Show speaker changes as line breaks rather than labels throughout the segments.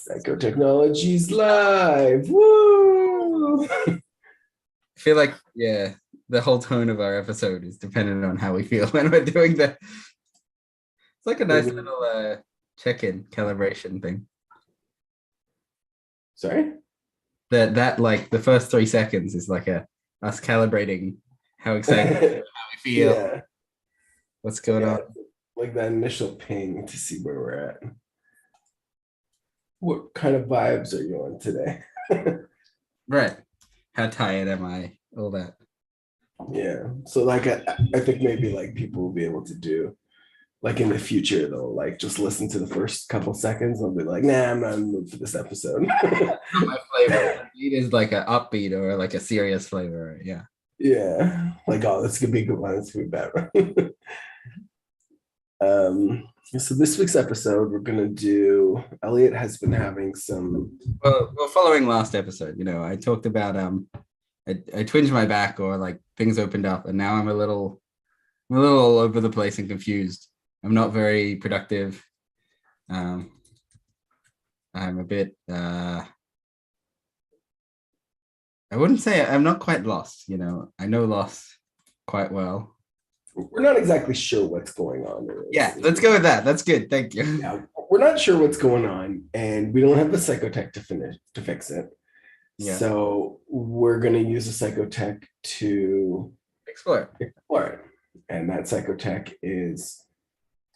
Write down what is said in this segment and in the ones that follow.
Psychotechnologies live. Woo!
I feel like, yeah, the whole tone of our episode is dependent on how we feel when we're doing that. It's like a nice little check-in calibration thing.
Sorry?
That like the first 3 seconds is like us calibrating how excited how we feel,
Yeah.
what's going on.
Like that initial ping to see where we're at. What kind of vibes are you on today?
Right. How tired am I? All that.
Yeah. So like I think maybe like people will be able to do like in the future they'll like just listen to the first couple seconds. They'll be like, nah, I'm not in the mood for this episode.
Not my flavor. It is like an upbeat or like a serious flavor. Yeah.
Yeah. Like, oh, this could be a good one. This could be bad. So this week's episode, we're gonna do. Elliot has been having some.
Well, following last episode, I talked about I twinged my back or like things opened up, and now I'm a little all over the place and confused. I'm not very productive. I'm a bit. I wouldn't say I'm not quite lost. I know lost quite well.
We're not exactly sure what's going on.
Yeah, let's go with that. That's good. Thank you.
Yeah, we're not sure what's going on, and we don't have a psychotech to fix it. Yeah. So we're gonna use a psychotech to
explore
it. And that psychotech is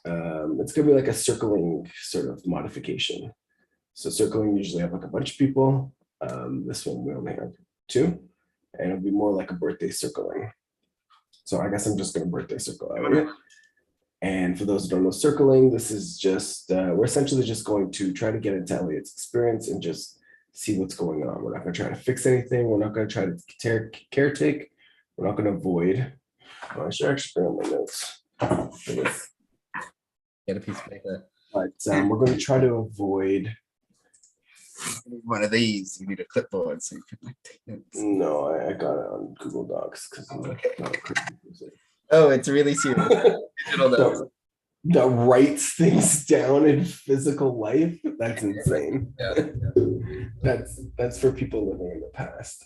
it's gonna be like a circling sort of modification. So circling usually have like a bunch of people. This one we only have 2, and it'll be more like a birthday circling. So I guess I'm just going to birthday circle Elliot. And for those who don't know circling, this is just, we're essentially just going to try to get into Elliot's experience and just see what's going on. We're not going to try to fix anything. We're not going to try to caretake. We're not going to avoid. I should actually bring up my notes.
Get a piece of paper.
But we're going to try to avoid.
One of these, you need a clipboard so you can like take notes.
No, I got it on Google Docs because I'm not a crazy person.
Oh, it's really serious. Digital notes.
That writes things down in physical life. That's insane.
Yeah.
That's for people living in the past.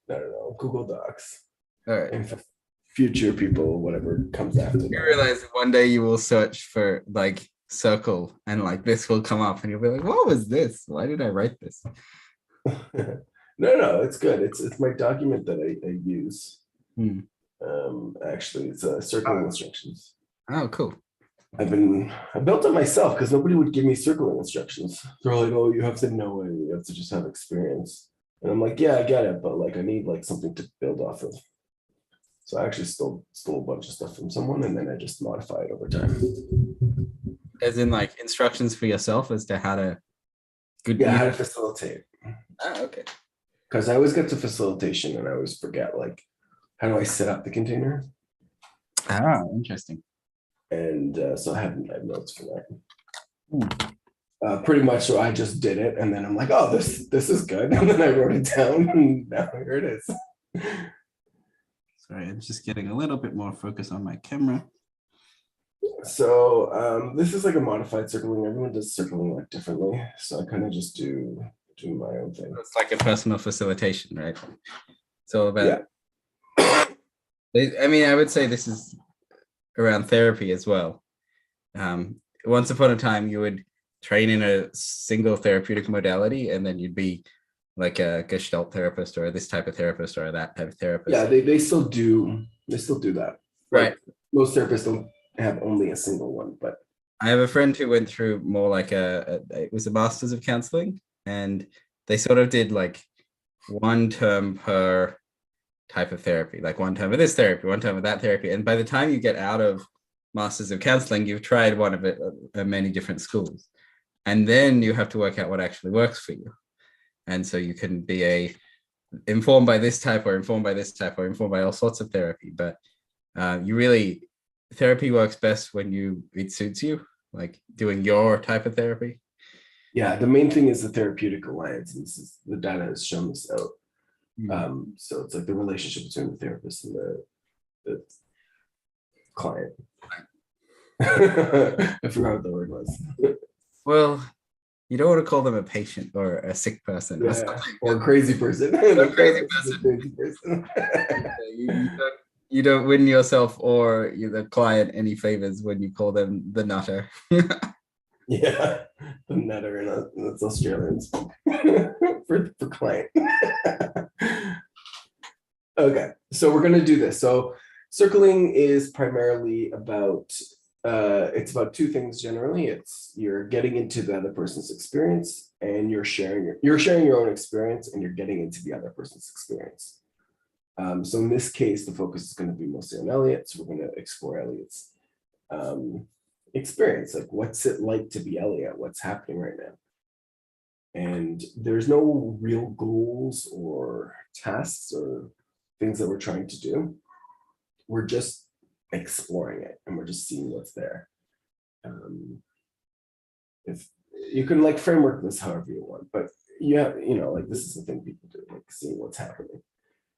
No, Google Docs.
All right.
And for future people, whatever comes after.
You realize one day you will search for like circle and like this will come up and you'll be like, what was this? Why did I write this?
No, it's good. It's my document that I use. Actually, it's circling instructions.
Oh, cool.
I built it myself because nobody would give me circling instructions. They're like, oh, you have to know it, you have to just have experience. And I'm like, yeah, I get it, but like I need like something to build off of. So I actually stole a bunch of stuff from someone and then I just modify it over time.
As in like instructions for yourself as to how to
how to facilitate.
Oh, okay.
Because I always get to facilitation and I always forget like how do I set up the container?
Oh, interesting.
And so I have notes for that. Pretty much, so I just did it, and then I'm like, oh, this is good, and then I wrote it down, and now here it is.
Sorry, I'm just getting a little bit more focus on my camera.
So this is like a modified circling. Everyone does circling like differently, so I kind of just do my own thing.
It's like a personal facilitation, right? It's all about. Yeah. I mean, I would say this is around therapy as well. Once upon a time, you would train in a single therapeutic modality, and then you'd be like a Gestalt therapist or this type of therapist or that type of therapist.
Yeah, they still do. They still do that.
Right.
Like, most therapists don't have only a single one, but
I have a friend who went through more like it was a master's of counseling, and they sort of did like 1 term per type of therapy, like 1 term of this therapy, 1 term of that therapy. And by the time you get out of Masters of Counseling, you've tried one of it many different schools. And then you have to work out what actually works for you. And so you can be informed by this type or informed by this type or informed by all sorts of therapy. But therapy works best when it suits you, like doing your type of therapy.
Yeah, the main thing is the therapeutic alliance. And the data has shown this out. So it's like the relationship between the therapist and the client. I forgot what the word was.
Well, you don't want to call them a patient or a sick person or
Yeah,
something.
or a crazy person.
A
The
crazy
therapist is a
person.
crazy person.
You don't win yourself or the client any favors when you call them the nutter.
Yeah, the nutter, and that's Australians for client. Okay, so we're gonna do this. So circling is primarily about it's about two things generally. It's you're getting into the other person's experience and you're sharing your own experience and you're getting into the other person's experience. So in this case, the focus is going to be mostly on Elliot. So we're going to explore Elliot's experience. Like, what's it like to be Elliot? What's happening right now? And there's no real goals or tasks or things that we're trying to do. We're just exploring it and we're just seeing what's there. If you can like framework this however you want, but you have, like this is the thing people do, like seeing what's happening.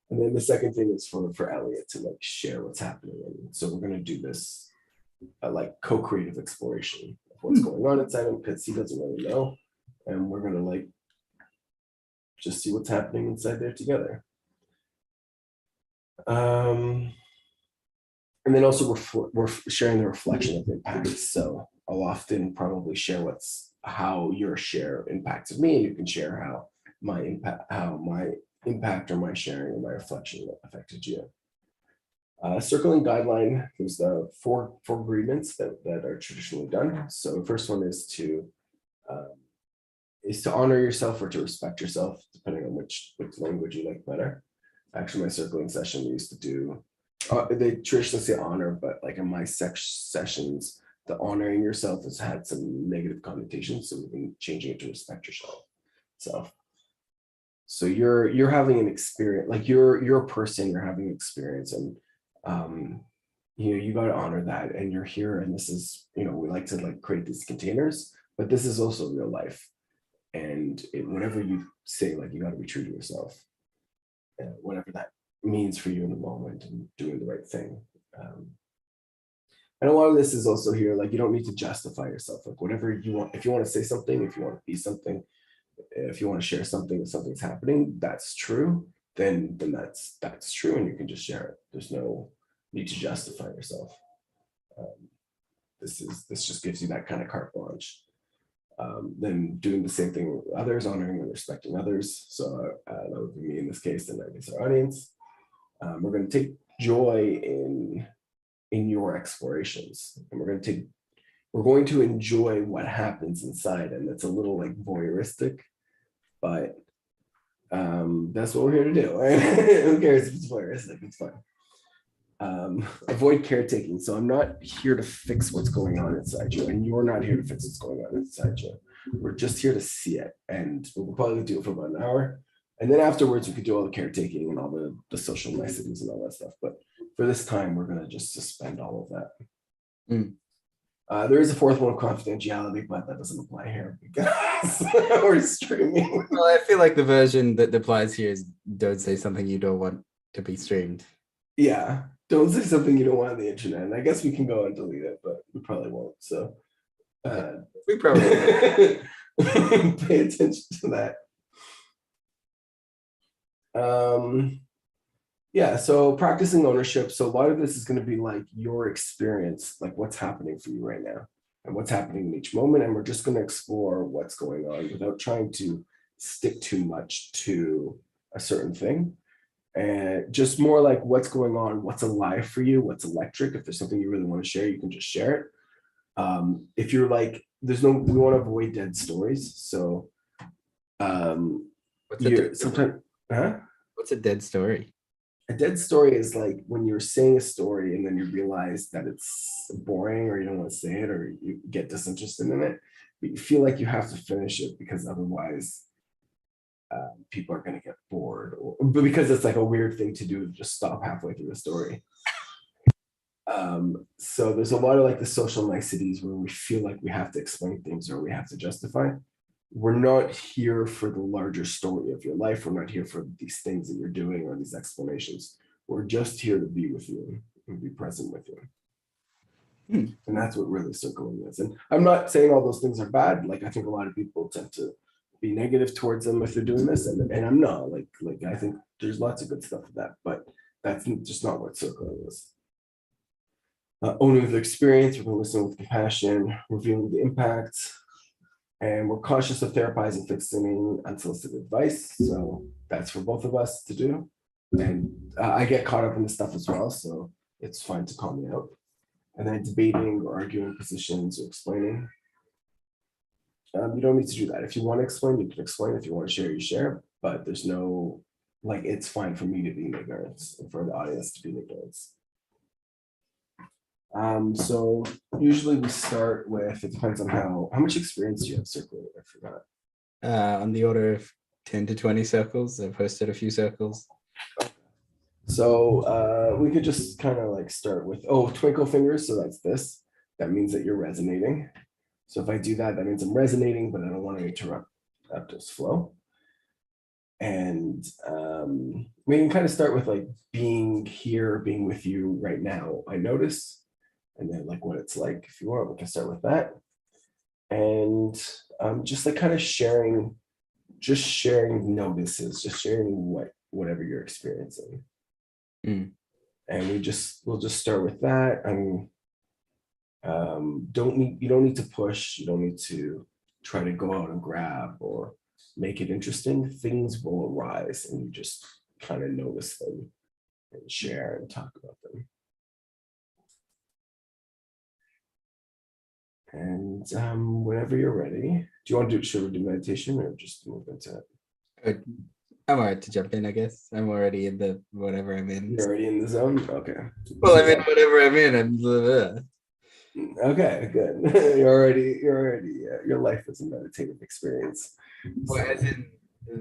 And then the second thing is for Elliot to like share what's happening. And so we're going to do this like co-creative exploration of what's going on inside him because he doesn't really know. And we're going to like just see what's happening inside there together. And then also we're sharing the reflection of impact. So I'll often probably share how your share impacted me, and you can share how my impact or my sharing or my reflection affected you. Circling guideline, there's the four agreements that are traditionally done. So the first one is to honor yourself or to respect yourself, depending on which language you like better. Actually, my circling session, we used to do, they traditionally say honor, but like in my sessions, the honoring yourself has had some negative connotations. So we've been changing it to respect yourself. So you're having an experience, like you're a person, you're having an experience, and you got to honor that. And you're here, and this is, we like to like create these containers, but this is also real life. And whatever you say, like you got to be true to yourself, whatever that means for you in the moment, and doing the right thing. And a lot of this is also here, like you don't need to justify yourself, like whatever you want. If you want to say something, if you want to be something, if you want to share something, if something's happening, that's true, then that's true, and you can just share it. There's no need to justify yourself. This just gives you that kind of carte blanche. Then doing the same thing with others, honoring and respecting others. So that would be me in this case, and I guess our audience. We're going to take joy in your explorations, and we're going to enjoy what happens inside, and it's a little like voyeuristic, but that's what we're here to do. Who cares if it's voyeuristic? It's fun. Avoid caretaking. So I'm not here to fix what's going on inside you, and you're not here to fix what's going on inside you. We're just here to see it, and we'll probably do it for about an hour, and then afterwards we could do all the caretaking and all the social niceties and all that stuff. But for this time, we're going to just suspend all of that. There is a fourth one, confidentiality, but that doesn't apply here because we're streaming.
Well, I feel like the version that applies here is don't say something you don't want to be streamed.
Yeah, don't say something you don't want on the internet. And I guess we can go and delete it, but we probably won't. So
we probably
pay attention to that. Yeah, so practicing ownership. So a lot of this is going to be like your experience, like what's happening for you right now and what's happening in each moment. And we're just going to explore what's going on without trying to stick too much to a certain thing. And just more like what's going on, what's alive for you, what's electric. If there's something you really want to share, you can just share it. If you're like, we want to avoid dead stories. So
what's a dead story?
A dead story is like when you're saying a story and then you realize that it's boring or you don't want to say it or you get disinterested in it, but you feel like you have to finish it because otherwise people are going to get bored, but because it's like a weird thing to do to just stop halfway through the story. So there's a lot of like the social niceties where we feel like we have to explain things or we have to justify. We're not here for the larger story of your life. We're not here for these things that you're doing or these explanations. We're just here to be with you and be present with you.
Hmm.
And that's what really circling is. And I'm not saying all those things are bad. Like I think a lot of people tend to be negative towards them if they're doing this, and I'm not. Like I think there's lots of good stuff with that, but that's just not what circling is. Owning the experience, we're going to listen with compassion, revealing the impacts, and we're cautious of therapizing, fixing unsolicited advice. So that's for both of us to do. And I get caught up in this stuff as well, so it's fine to call me out. And then debating or arguing positions or explaining. You don't need to do that. If you want to explain, you can explain. If you want to share, you share. But there's no, like, it's fine for me to be in ignorance and for the audience to be in ignorance. So usually we start with, it depends on how much experience you have circulating. I forgot.
On the order of 10 to 20 circles. I've hosted a few circles.
So we could just kind of like start with, twinkle fingers. So that's this. That means that you're resonating. So if I do that, that means I'm resonating, but I don't want to interrupt this flow. And we can kind of start with like being here, being with you right now. I notice. And then like what it's like, if you want, we can start with that. And just like kind of sharing notices, just sharing whatever you're experiencing.
Mm.
And we'll just start with that. You don't need to push, you don't need to try to go out and grab or make it interesting. Things will arise and you just kind of notice them and share and talk about them. And whenever you're ready, should we do meditation or just move into it?
Good. I'm all right to jump in, I guess. I'm already in the whatever I'm in.
You're already in the zone? Okay.
Well, I'm in whatever I'm in. I'm
Okay, good. Your life is a meditative experience.
well, as in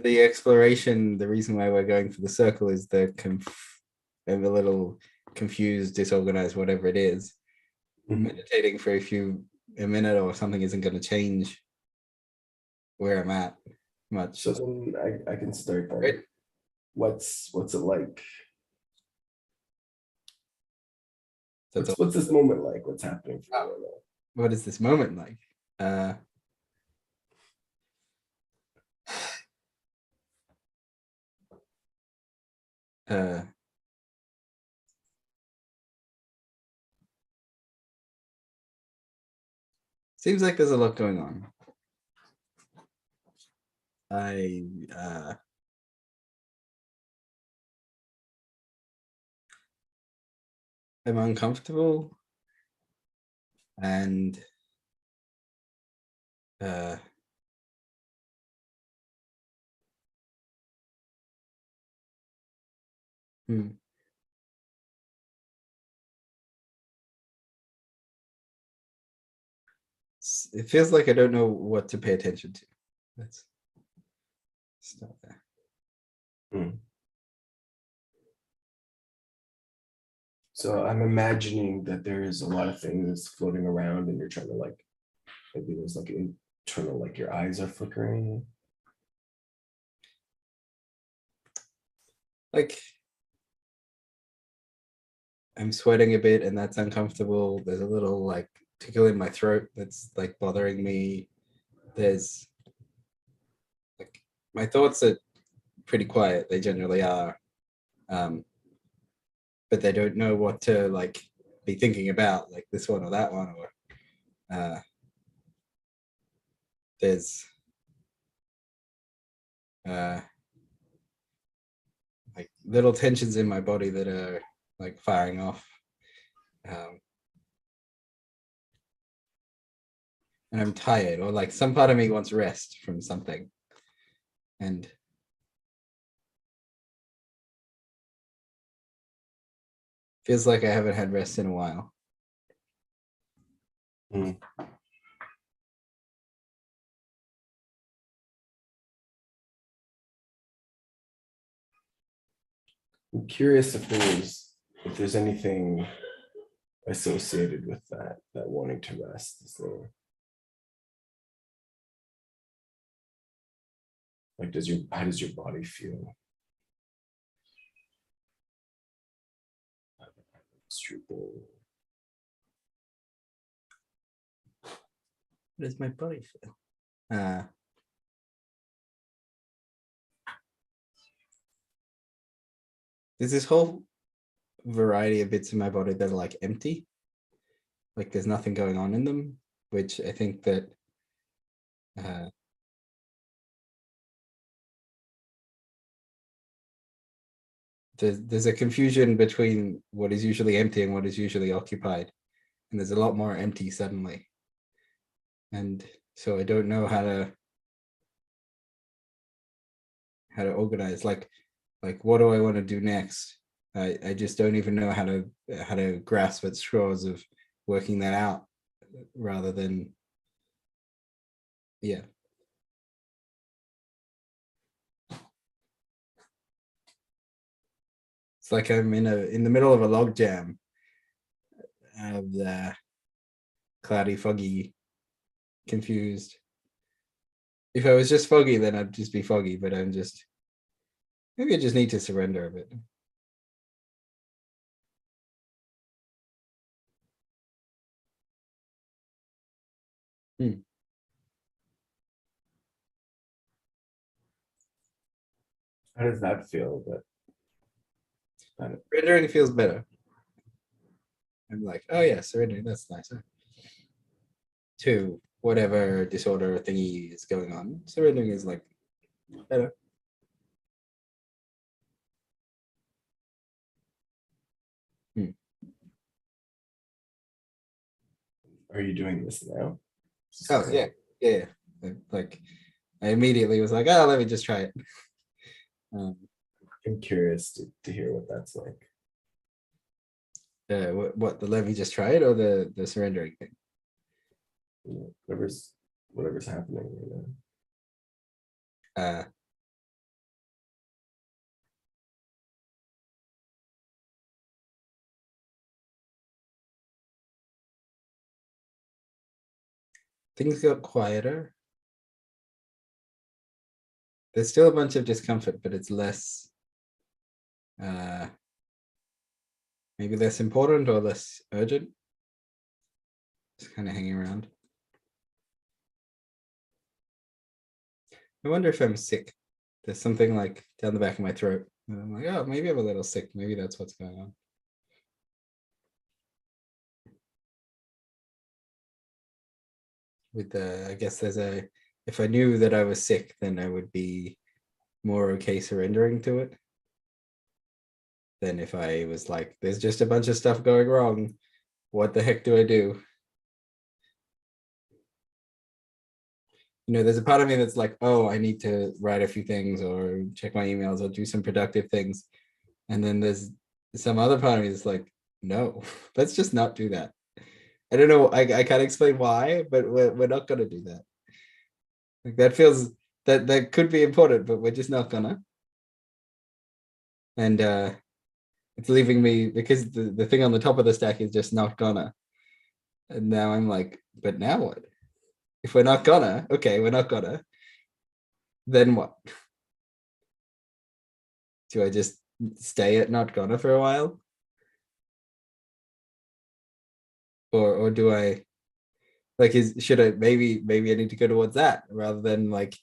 the exploration, the reason why we're going for the circle is I'm a little confused, disorganized, whatever it is.
Mhm.
Meditating for a minute or something isn't going to change where I'm at much.
So then I can start then.
Right.
What's it like?
That's
What's this moment like? What's happening for you right now?
What is this moment like? Seems like there's a lot going on. I am uncomfortable and it feels like I don't know what to pay attention to. Let's start there.
So I'm imagining that there's a lot of things floating around and you're trying to like, maybe there's like internal, like your eyes are flickering.
Like I'm sweating a bit and that's uncomfortable. There's a little like tickle in my throat that's like bothering me. There's like my thoughts are pretty quiet. They generally are. But they don't know what to like be thinking about, like this one or that one, or there's like little tensions in my body that are like firing off. And I'm tired, or like some part of me wants rest from something. And feels like I haven't had rest in a while.
I'm curious if there's anything associated with that wanting to rest. Is there, like, how does your body feel?
does my body feel? There's this whole variety of bits in my body that are like empty, like there's nothing going on in them, which I think that there's a confusion between what is usually empty and what is usually occupied, and there's a lot more empty suddenly, and so I don't know how to organize, like what do I want to do next. I just don't even know how to grasp at straws of working that out, rather than yeah. It's like I'm in the middle of a log jam of the cloudy, foggy, confused. If I was just foggy, then I'd just be foggy, but maybe I just need to surrender a bit.
How does that feel?
Surrendering feels better. I'm like, oh yeah, surrendering, that's nicer. To whatever disorder thingy is going on, surrendering is like better.
Are you doing this now?
Oh yeah. Like I immediately was like, oh, let me just try it.
I'm curious to hear what that's like.
What the let me just try it, or the surrendering thing?
Whatever's happening right
now. Things got quieter. There's still a bunch of discomfort, but it's less, maybe less important or less urgent. Just kind of hanging around. I wonder if I'm sick. There's something like down the back of my throat. And I'm like, oh, maybe I'm a little sick. Maybe that's what's going on. With I guess if I knew that I was sick, then I would be more okay surrendering to it than if I was like, there's just a bunch of stuff going wrong. What the heck do I do? There's a part of me that's like, oh, I need to write a few things or check my emails or do some productive things. And then there's some other part of me that's like, no, let's just not do that. I don't know. I can't explain why, but we're not going to do that. Like that feels that could be important, but we're just not gonna. And it's leaving me, because the thing on the top of the stack is just not gonna. And now I'm like, but now what? If we're not gonna, okay, we're not gonna. Then what? Do I just stay at not gonna for a while? Or do I like should I maybe I need to go towards that rather than like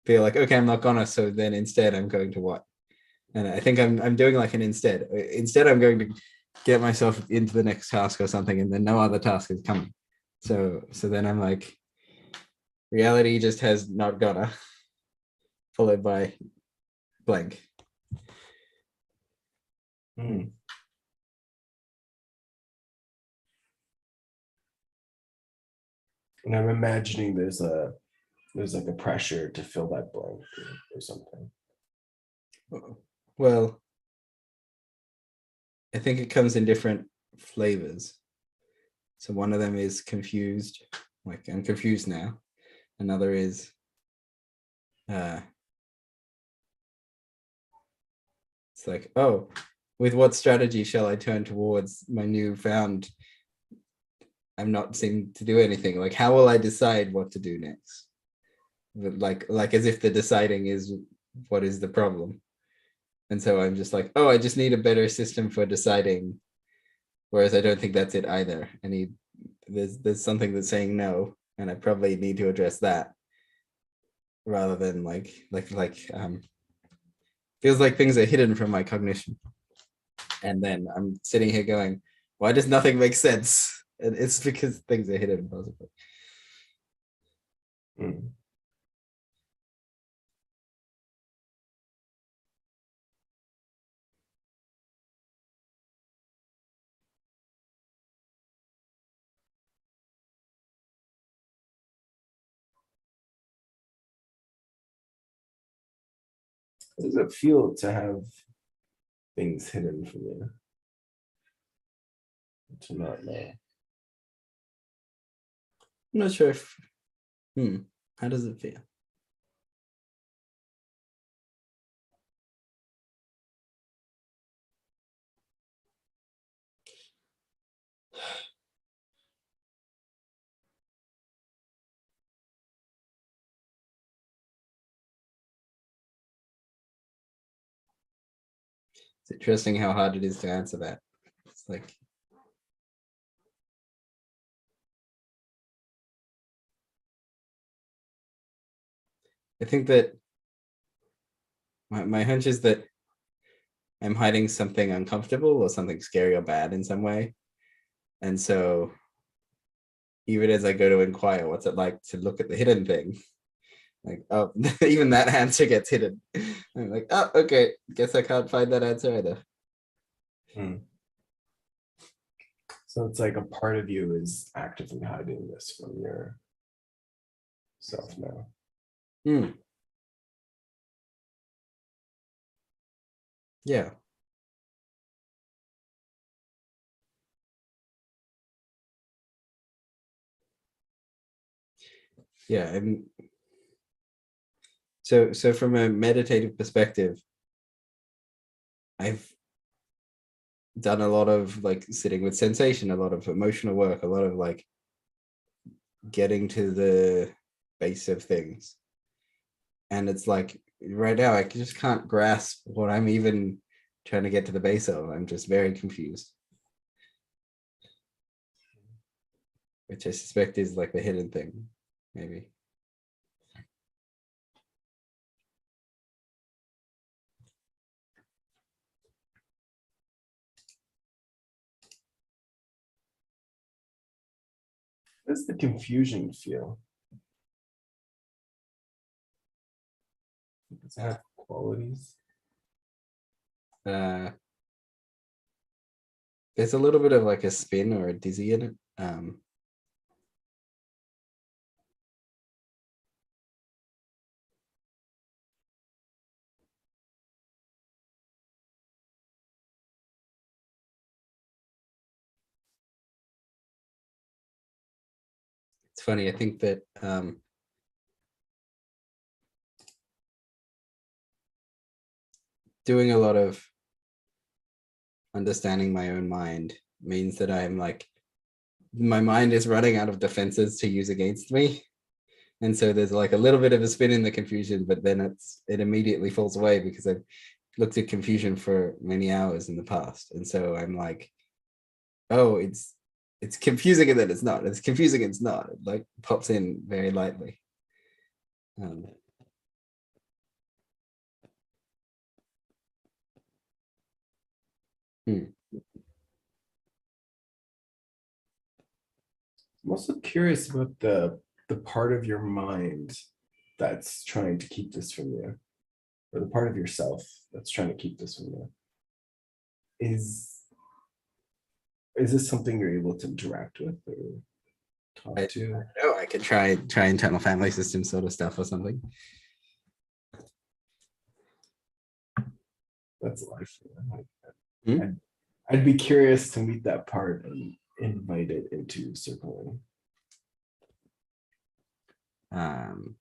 feel like, okay, I'm not gonna, so then instead I'm going to what? And I think I'm doing like an instead. Instead, I'm going to get myself into the next task or something, and then no other task is coming. So then I'm like, reality just has not gonna, followed by blank.
And I'm imagining there's like a pressure to fill that blank or something.
Well, I think it comes in different flavors. So one of them is confused, like I'm confused now. Another is it's like, oh, with what strategy shall I turn towards my newfound? I'm not seeming to do anything. Like, how will I decide what to do next? Like as if the deciding is what is the problem. And so I'm just like, oh, I just need a better system for deciding. Whereas I don't think that's it either. There's something that's saying no. and I probably need to address that rather than feels like things are hidden from my cognition. And then I'm sitting here going, why does nothing make sense? And it's because things are hidden, possibly.
Mm. How does it feel to have things hidden from you? To not know.
I'm not sure if, how does it feel? It's interesting how hard it is to answer that. It's like, I think that my hunch is that I'm hiding something uncomfortable or something scary or bad in some way. And so even as I go to inquire what's it like to look at the hidden thing, like, oh, even that answer gets hidden. I'm like, oh, okay, guess I can't find that answer either.
Mm. So it's like a part of you is actively hiding this from yourself now.
Yeah. Yeah. And so from a meditative perspective, I've done a lot of like sitting with sensation, a lot of emotional work, a lot of like getting to the base of things. And it's like right now, I just can't grasp what I'm even trying to get to the base of. I'm just very confused, which I suspect is like the hidden thing, maybe.
How does the confusion feel? Does it have qualities?
There's a little bit of like a spin or a dizzy in it. It's funny. I think that doing a lot of understanding my own mind means that I'm like, my mind is running out of defenses to use against me. And so there's like a little bit of a spin in the confusion, but then it immediately falls away because I've looked at confusion for many hours in the past. And so I'm like, oh, it's confusing and then it's not. It's confusing and it's not. It like pops in very lightly. Um, hmm.
I'm also curious about the part of your mind that's trying to keep this from you, or the part of yourself that's trying to keep this from you. Is this something you're able to interact with or talk to?
Oh, I could try internal family system sort of stuff or something.
That's life.
Hmm?
I'd be curious to meet that part and invite it into circling.
Um,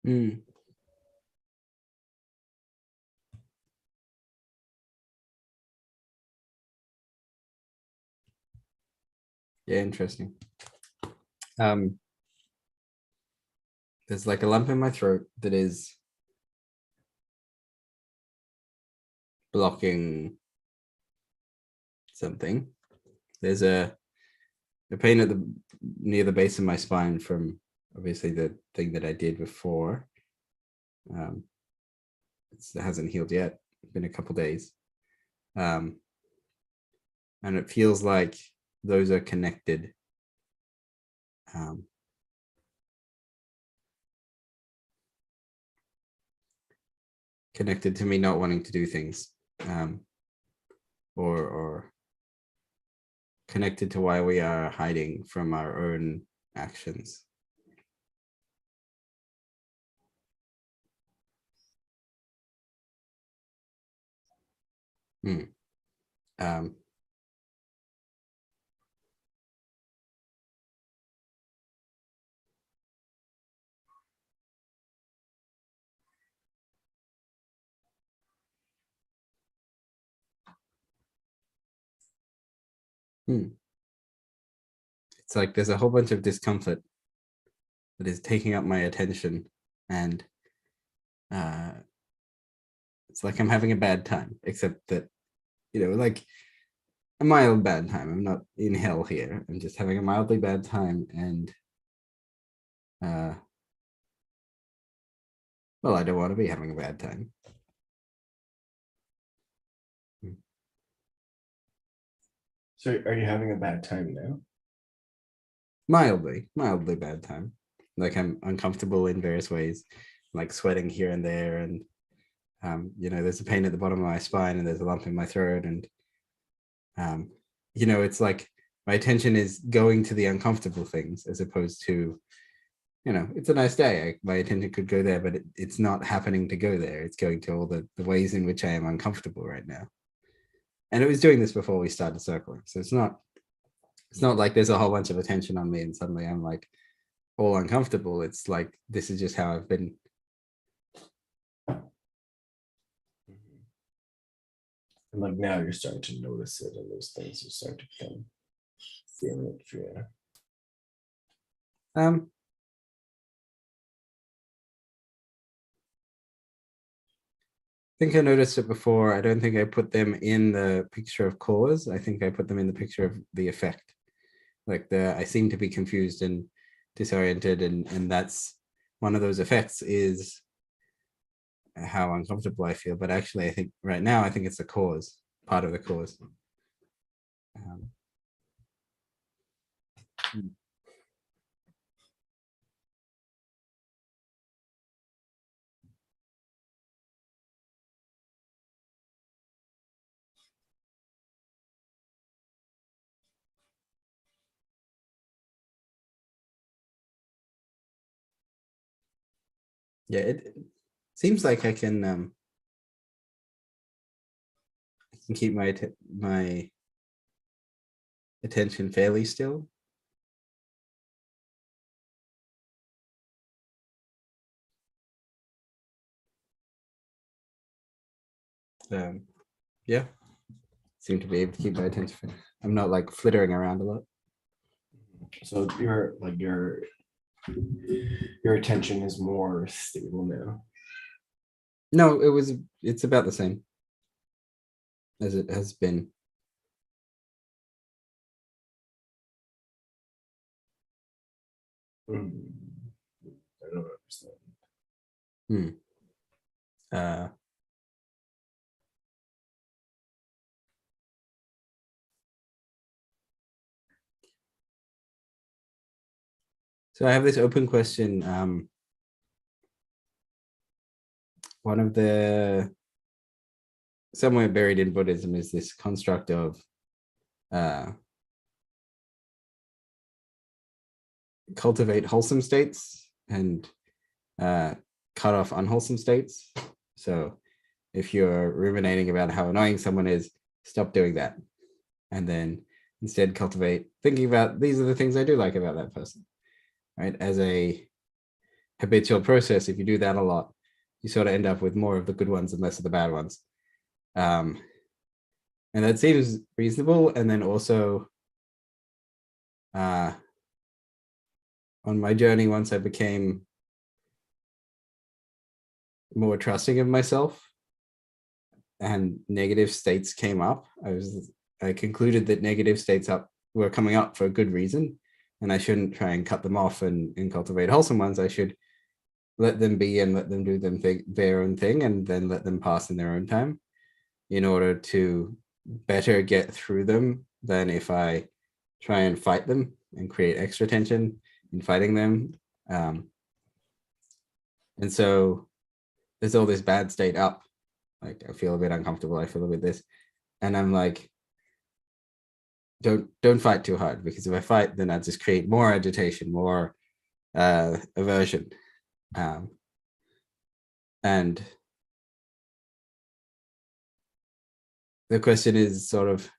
hmm. Yeah, interesting. There's like a lump in my throat that is blocking something. There's a pain at the near the base of my spine from obviously the thing that I did before. It hasn't healed yet. It's been a couple days. And it feels like those are connected. Connected to me not wanting to do things, or connected to why we are hiding from our own actions. Um, It's like there's a whole bunch of discomfort that is taking up my attention, and it's like I'm having a bad time, except that, like a mild bad time. I'm not in hell here. I'm just having a mildly bad time, and well, I don't want to be having a bad time.
So are you having a bad time now?
Mildly bad time. Like I'm uncomfortable in various ways, like sweating here and there, and there's a pain at the bottom of my spine, and there's a lump in my throat, and it's like my attention is going to the uncomfortable things as opposed to, it's a nice day. My attention could go there, but it's not happening to go there. It's going to all the ways in which I am uncomfortable right now. And it was doing this before we started circling. So it's not like there's a whole bunch of attention on me and suddenly I'm like all uncomfortable. It's like, this is just how I've been.
And like now you're starting to notice it, and those things are starting to become feeling it for you.
I think I noticed it before. I don't think I put them in the picture of cause. I think I put them in the picture of the effect. Like I seem to be confused and disoriented, and that's one of those effects is how uncomfortable I feel. But actually, I think right now, I think it's the cause, part of the cause. Yeah, it seems like I can keep my attention fairly still. Yeah, seem to be able to keep my attention. I'm not like flittering around a lot.
So your attention is more stable now.
No, it's about the same as it has been.
I don't understand.
So I have this open question. One of the somewhere buried in Buddhism is this construct of cultivate wholesome states and cut off unwholesome states. So if you're ruminating about how annoying someone is, stop doing that. And then instead cultivate thinking about, these are the things I do like about that person, right? As a habitual process, if you do that a lot, you sort of end up with more of the good ones and less of the bad ones. And that seems reasonable. And then also on my journey, once I became more trusting of myself and negative states came up, I concluded that negative states were coming up for a good reason, and I shouldn't try and cut them off and cultivate wholesome ones. I should let them be and let them do their own thing, and then let them pass in their own time, in order to better get through them than if I try and fight them and create extra tension in fighting them. And so there's all this bad state up. Like, I feel a bit uncomfortable. I feel a bit this. And I'm like, don't fight too hard, because if I fight, then I just create more agitation, more aversion. And the question is sort of,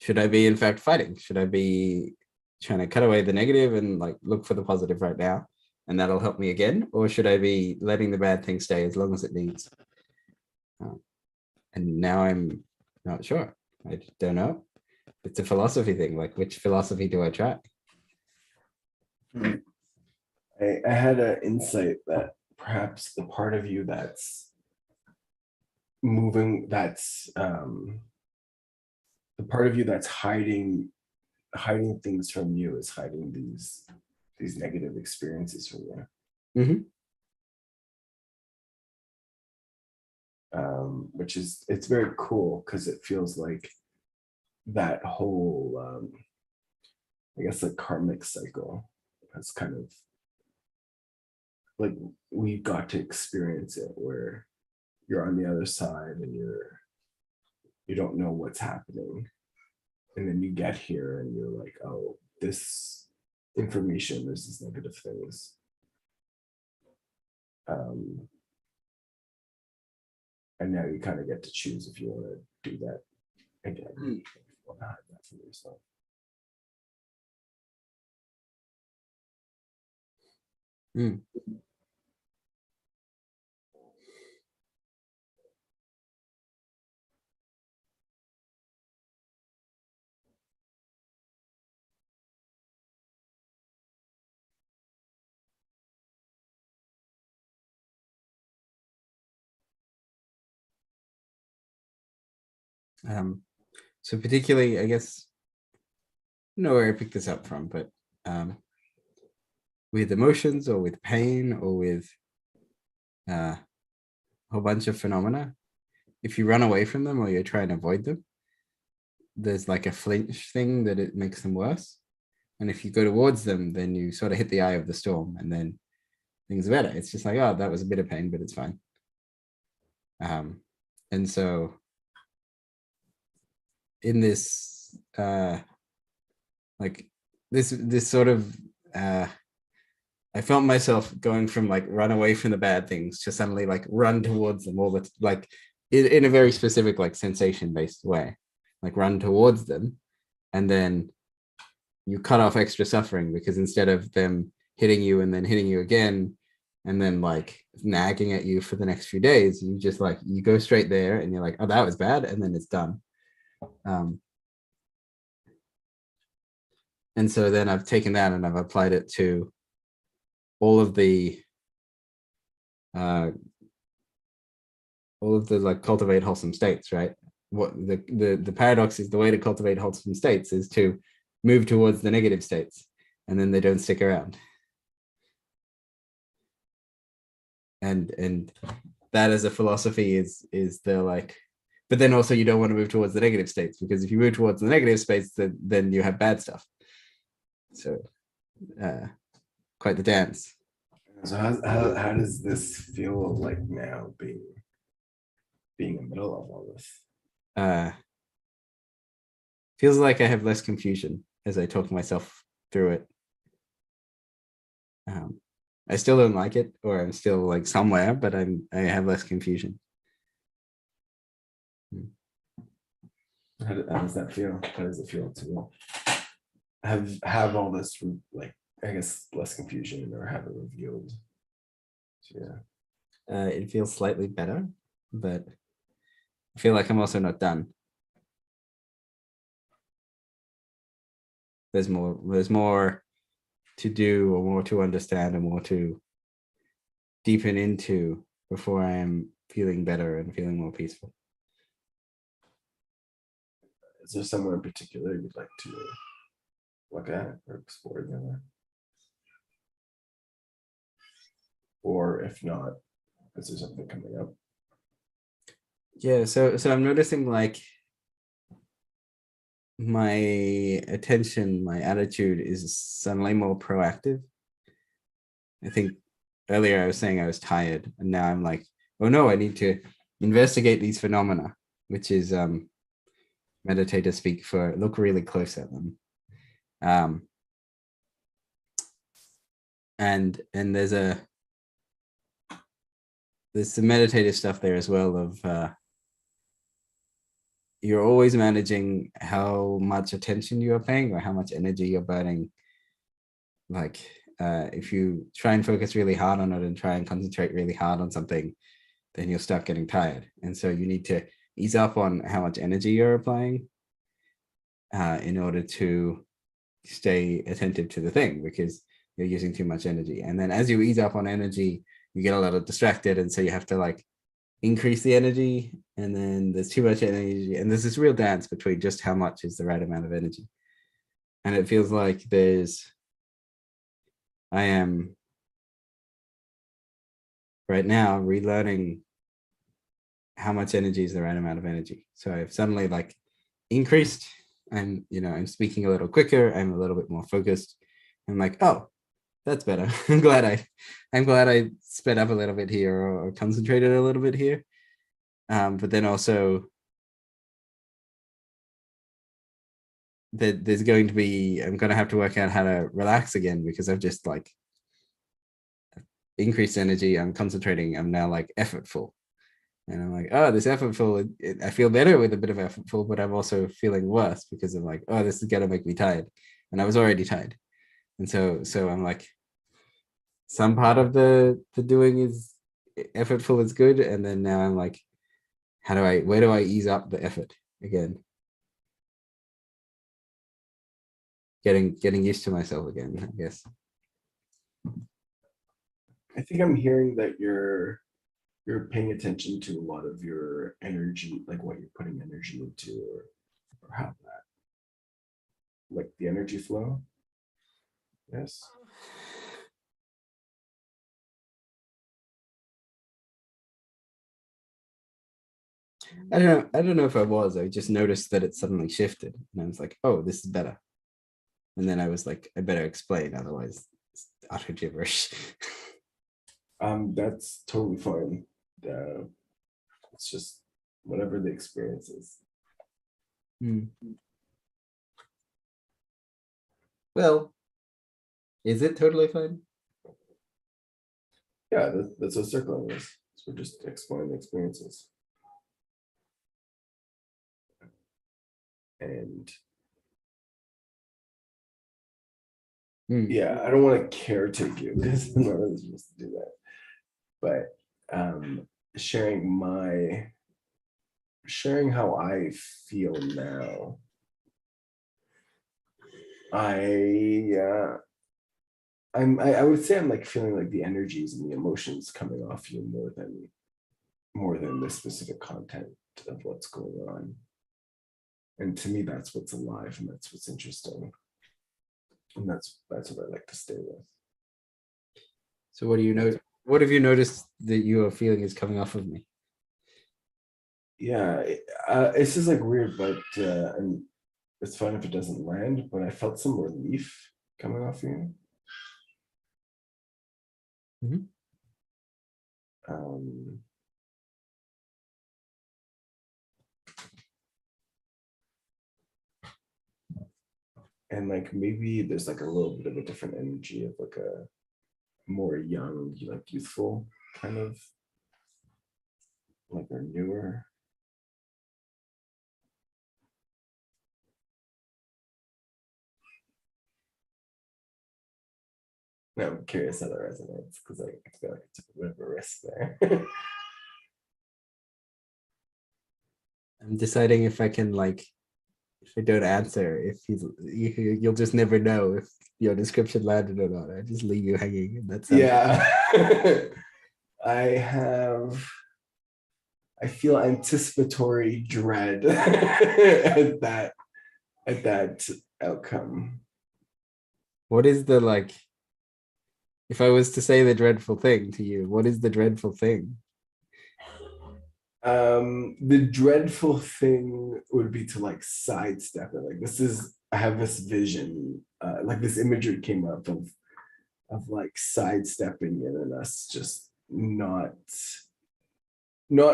should I be in fact fighting? Should I be trying to cut away the negative and like look for the positive right now, and that'll help me again? Or should I be letting the bad thing stay as long as it needs? And now I'm not sure. I don't know. It's a philosophy thing. Like, which philosophy do I try?
I had an insight that perhaps the part of you that's moving, that's the part of you that's hiding things from you, is hiding these negative experiences from you. Which is, it's very cool, because it feels like that whole I guess the karmic cycle has kind of like, we got to experience it, where you're on the other side and you don't know what's happening, and then you get here and you're like, oh, this information, there's these negative things. And now you kind of get to choose if you want to do that again. If you want to hide that from yourself.
So particularly, I guess, I don't know where I picked this up from, but with emotions or with pain or with a whole bunch of phenomena, if you run away from them or you try and avoid them, there's like a flinch thing that it makes them worse. And if you go towards them, then you sort of hit the eye of the storm, and then things are better. It's just like, oh, that was a bit of pain, but it's fine. And so in this like this sort of I felt myself going from like run away from the bad things to suddenly like run towards them all the like in a very specific like sensation based way, like run towards them, and then you cut off extra suffering, because instead of them hitting you and then hitting you again and then like nagging at you for the next few days, you just like, you go straight there and you're like, oh, that was bad, and then it's done. And so then I've taken that and I've applied it to all of the like cultivate wholesome states, right? What the paradox is, the way to cultivate wholesome states is to move towards the negative states, and then they don't stick around. And that as a philosophy is the like, but then also you don't want to move towards the negative states, because if you move towards the negative space, then you have bad stuff. So quite the dance.
So how does this feel like now, being in the middle of all this?
Feels like I have less confusion as I talk myself through it. I still don't like it, or I'm still like somewhere, but I have less confusion.
How does that feel? How does it feel to have all this, like, I guess, less confusion, or have it revealed? Yeah.
It feels slightly better, but I feel like I'm also not done. there's more to do, or more to understand, and more to deepen into before I am feeling better and feeling more peaceful.
Is there somewhere in particular you'd like to look at or explore together? Or if not, is there something coming up?
Yeah, so I'm noticing like my attention, my attitude is suddenly more proactive. I think earlier I was saying I was tired, and now I'm like, oh no, I need to investigate these phenomena, which is meditator speak for look really close at them. And there's some meditative stuff there as well of you're always managing how much attention you are paying or how much energy you're burning. Like if you try and focus really hard on it and try and concentrate really hard on something, then you'll start getting tired. And so you need to ease up on how much energy you're applying in order to stay attentive to the thing, because you're using too much energy. And then as you ease up on energy, you get a little distracted. And so you have to like increase the energy, and then there's too much energy. And there's this real dance between just how much is the right amount of energy. And it feels like I am right now relearning how much energy is the right amount of energy. So I've suddenly like increased, and I'm speaking a little quicker, I'm a little bit more focused. I'm like, oh, that's better. I'm glad I sped up a little bit here, or concentrated a little bit here. But then also there's going to be, I'm going to have to work out how to relax again, because I've just like increased energy. I'm concentrating. I'm now like effortful. And I'm like, oh, this effortful, I feel better with a bit of effortful, but I'm also feeling worse because I'm like, oh, this is going to make me tired. And I was already tired. And so I'm like, some part of the doing is effortful is good. And then now I'm like, where do I ease up the effort again? Getting used to myself again, I guess.
I think I'm hearing that you're paying attention to a lot of your energy, like what you're putting energy into, or how that, like the energy flow. Yes.
I don't know if I just noticed that it suddenly shifted, and I was like, oh, this is better. And then I was like, I better explain, otherwise it's utter gibberish.
That's totally fine. It's just whatever the experience is.
Well, is it totally fine?
Yeah, that's what circling is. So we're just exploring the experiences. And yeah, I don't want to caretake you, because I'm not really supposed to do that. But sharing how I feel now. I would say I'm like feeling like the energies and the emotions coming off you more than the specific content of what's going on. And to me, that's what's alive, and that's what's interesting. And that's what I like to stay with.
So what do you know? What have you noticed that you are feeling is coming off of me?
Yeah, it's just like weird, but and it's fine if it doesn't land, but I felt some relief coming off you. And like maybe there's like a little bit of a different energy of like a more young, like youthful kind of, like, or newer. No, I'm curious how that resonates, because I feel like I took a bit of a risk there.
I'm deciding if I can like I don't answer, if you'll just never know if your description landed or not. I just leave you hanging, and that's
Yeah. I feel anticipatory dread at that outcome.
What is the like? If I was to say the dreadful thing to you, what is the dreadful thing?
The dreadful thing would be to like sidestep it. Like I have this vision, like this imagery came up of like sidestepping it and us just not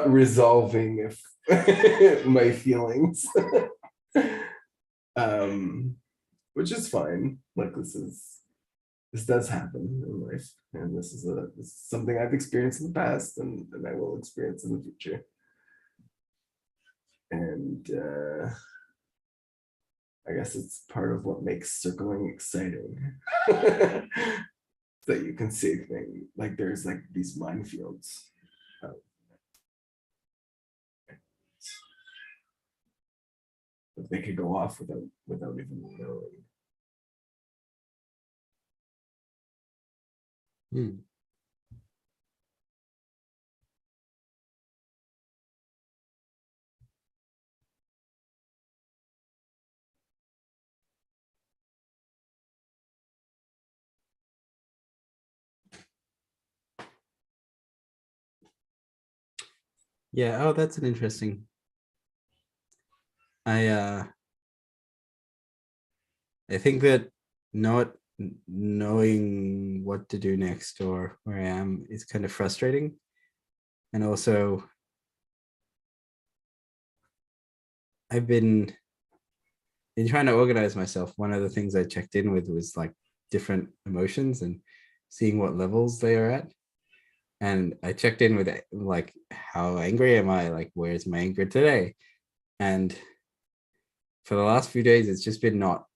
resolving if my feelings. Which is fine. Like this does happen in life, and this is something I've experienced in the past, and I will experience in the future. And I guess it's part of what makes circling exciting. That you can see things like there's like these minefields. That they could go off without even knowing.
Hmm. Yeah. Oh, that's an interesting. I think that not knowing what to do next or where I am is kind of frustrating. And also, I've been in trying to organize myself. One of the things I checked in with was like different emotions and seeing what levels they are at. And I checked in with like, how angry am I? Like, where's my anger today? And for the last few days, it's just been not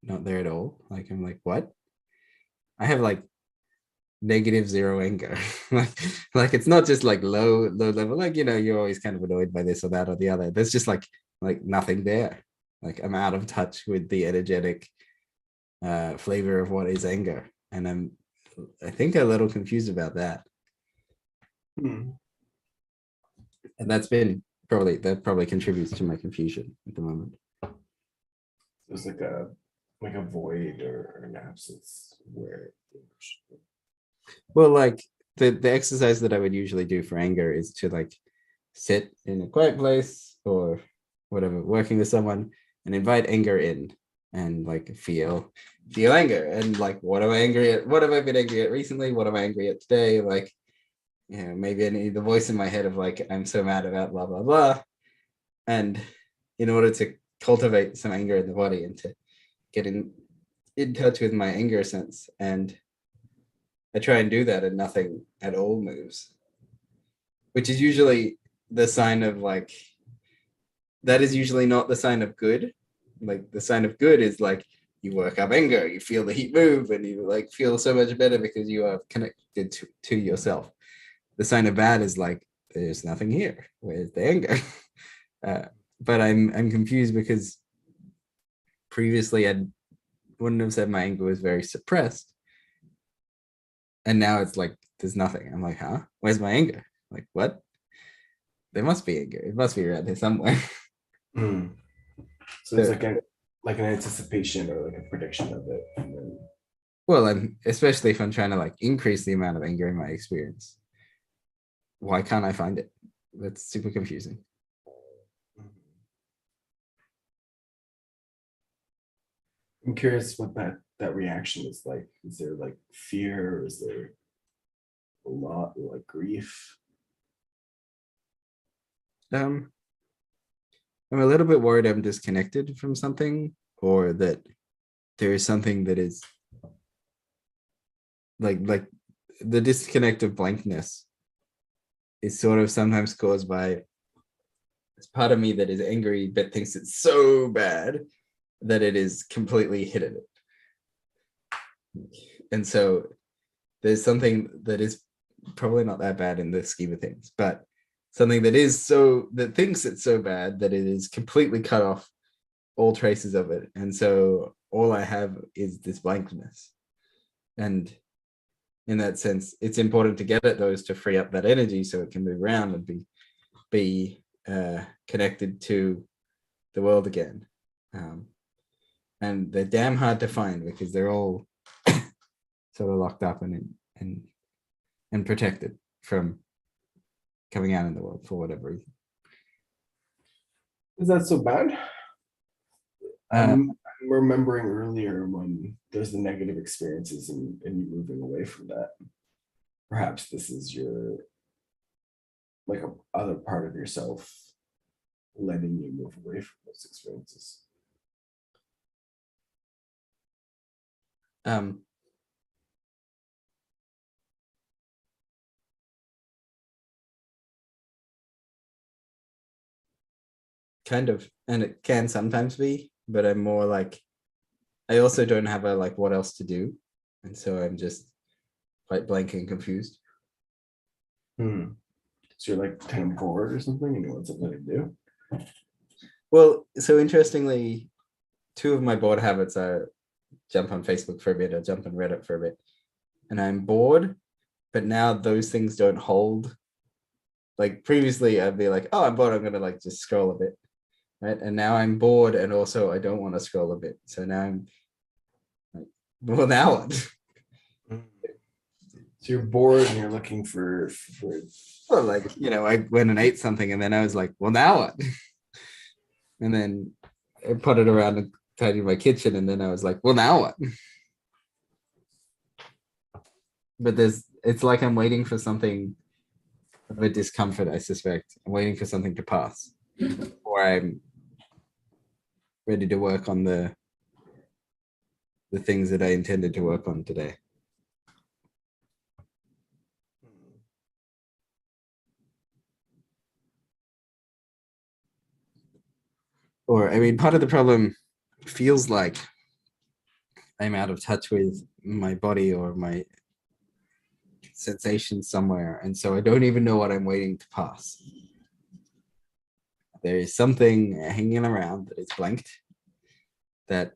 there at all. Like, I'm like, what? I have like -0 anger. like it's not just like low level. Like, you're always kind of annoyed by this or that or the other. There's just like nothing there. Like, I'm out of touch with the energetic flavor of what is anger, and I think a little confused about that.
Hmm.
And that probably contributes to my confusion at the moment.
There's like a void or an absence where.
Well, like the exercise that I would usually do for anger is to like sit in a quiet place or whatever, working with someone, and invite anger in and like feel anger, and like, what am I angry at? What have I been angry at recently? What am I angry at today? Like, maybe I need the voice in my head of like, I'm so mad about blah blah blah. And in order to cultivate some anger in the body and to get in touch with my anger sense, and I try and do that and nothing at all moves, which is usually the sign of like, that is usually not the sign of good. Like, the sign of good is like, you work up anger, you feel the heat move, and you like feel so much better because you are connected to yourself. The sign of bad is like, there's nothing here. Where's the anger? But I'm confused because previously I wouldn't have said my anger was very suppressed, and now it's like there's nothing. I'm like, huh? Where's my anger? Like, what? There must be anger. It must be around here somewhere.
Hmm. So it's like an anticipation or like a prediction of it. And then,
Well, and especially if I'm trying to like increase the amount of anger in my experience, why can't I find it? That's super confusing.
I'm curious what that reaction is like. Is there like fear, or is there a lot like grief?
Um, I'm a little bit worried I'm disconnected from something, or that there is something that is like the disconnect of blankness is sort of sometimes caused by this part of me that is angry but thinks it's so bad that it is completely hidden it. And so there's something that is probably not that bad in the scheme of things, but something that thinks it's so bad that it is completely cut off all traces of it. And so all I have is this blankness. And in that sense, it's important to get at those to free up that energy so it can move around and be connected to the world again. And they're damn hard to find because they're all sort of locked up and protected from coming out in the world for whatever reason.
Is that so bad? I'm remembering earlier when there's the negative experiences and you moving away from that. Perhaps this is your like a other part of yourself letting you move away from those experiences.
Kind of, and it can sometimes be, but I'm more like, I also don't have a like what else to do, and so I'm just quite blank and confused.
So you're like kind of bored or something and you want something to do?
Well, so interestingly, two of my bored habits are jump on Facebook for a bit or jump on Reddit for a bit, and I'm bored, but now those things don't hold. Like previously I'd be like, oh, I'm bored, I'm gonna like just scroll a bit, right? And now I'm bored and also I don't want to scroll a bit, so now I'm like, well, now what?
So you're bored and you're looking for
Well, like, I went and ate something and then I was like, well, now what? And then I put it around and tidied my kitchen and then I was like, well, now what? But it's like I'm waiting for something of a discomfort, I suspect. I'm waiting for something to pass, or I'm ready to work on the things that I intended to work on today. Or, I mean, part of the problem feels like I'm out of touch with my body or my sensations somewhere. And so I don't even know what I'm waiting to pass. There is something hanging around that is blanked that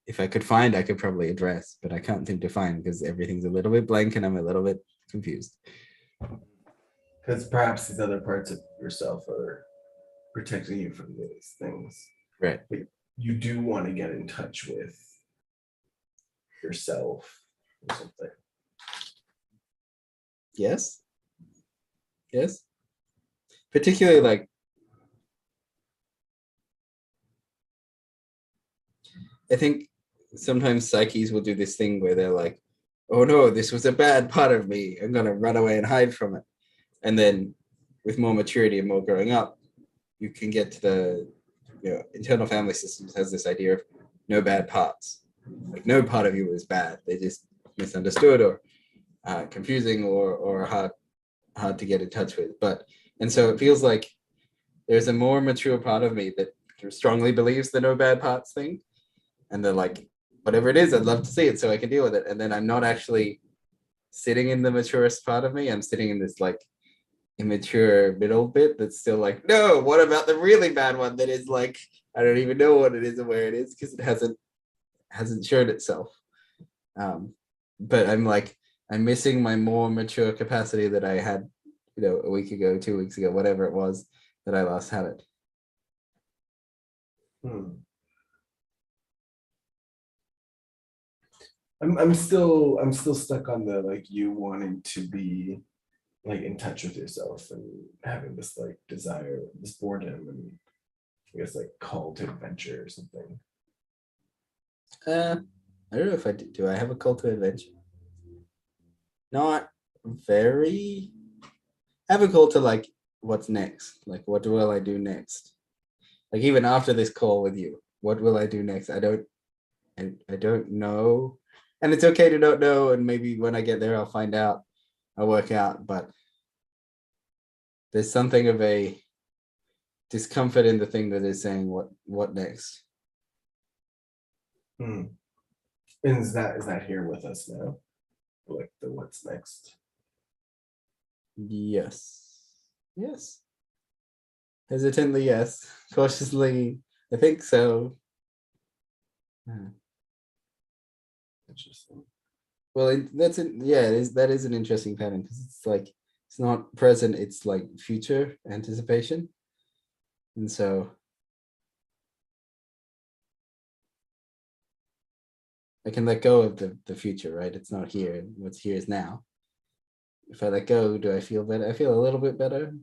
if I could find, I could probably address, but I can't seem to find because everything's a little bit blank and I'm a little bit confused.
because perhaps these other parts of yourself are protecting you from these things.
Right.
But you do want to get in touch with yourself or something.
Yes. Yes. Particularly like, I think sometimes psyches will do this thing where they're like, oh no, this was a bad part of me. I'm going to run away and hide from it. And then with more maturity and more growing up, you can get to the internal family systems has this idea of no bad parts. Like no part of you is bad. They just misunderstood or confusing or hard to get in touch with. And so it feels like there's a more mature part of me that strongly believes the no bad parts thing. And they're like, whatever it is, I'd love to see it so I can deal with it. And then I'm not actually sitting in the maturest part of me. I'm sitting in this like immature middle bit that's still like, no, what about the really bad one that is like, I don't even know what it is and where it is because it hasn't shown itself. But I'm missing my more mature capacity that I had, a week ago, 2 weeks ago, whatever it was that I last had it.
I'm still stuck on the like you wanting to be like in touch with yourself and having this like desire, this boredom, and I guess like call to adventure or something.
I don't know if I do. Do I have a call to adventure? Not very. I have a call to like what's next. Like what will I do next? Like even after this call with you, what will I do next? I don't know. And it's okay to not know. And maybe when I get there, I'll find out. I'll work out. But there's something of a discomfort in the thing that is saying what next.
And is that here with us now? Like the what's next?
Yes. Hesitantly, yes. Cautiously, I think so.
Interesting.
Well, that's it. Yeah, it is. That is an interesting pattern because it's like it's not present; it's like future anticipation, and so I can let go of the future, right? It's not here. What's here is now. If I let go, do I feel better? I feel a little bit better.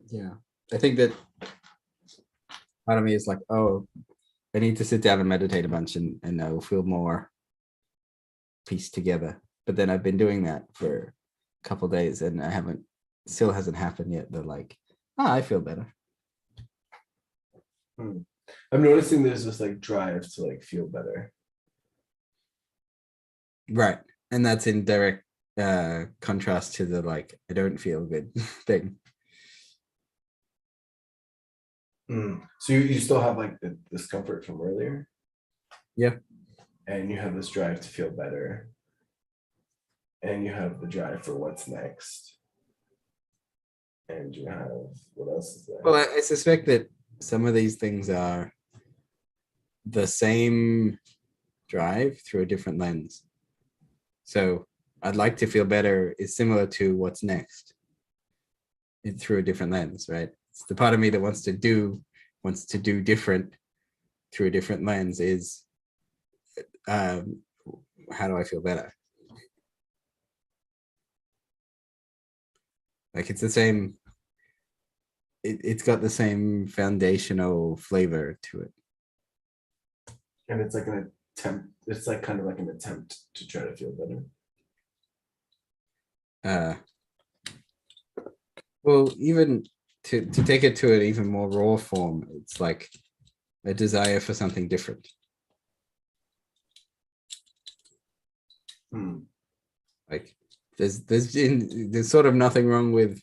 Yeah, I think that part of me is like, oh, I need to sit down and meditate a bunch, and I will feel more pieced together. But then I've been doing that for a couple days, and I haven't. Still hasn't happened yet. They're like, I feel better.
I'm noticing there's this like drive to like feel better.
Right. And that's in direct contrast to the like, I don't feel good thing.
So you still have like the discomfort from earlier?
Yeah.
And you have this drive to feel better. And you have the drive for what's next. And you have, what else is there?
Well, I suspect that some of these things are the same drive through a different lens. So I'd like to feel better is similar to what's next through a different lens, right? It's the part of me that wants to do different through a different lens is how do I feel better? Like it's the same, it's got the same foundational flavor to it.
And it's like an attempt, it's like kind of like an attempt to try to feel better.
Well, even to take it to an even more raw form, it's like a desire for something different. Like there's sort of nothing wrong with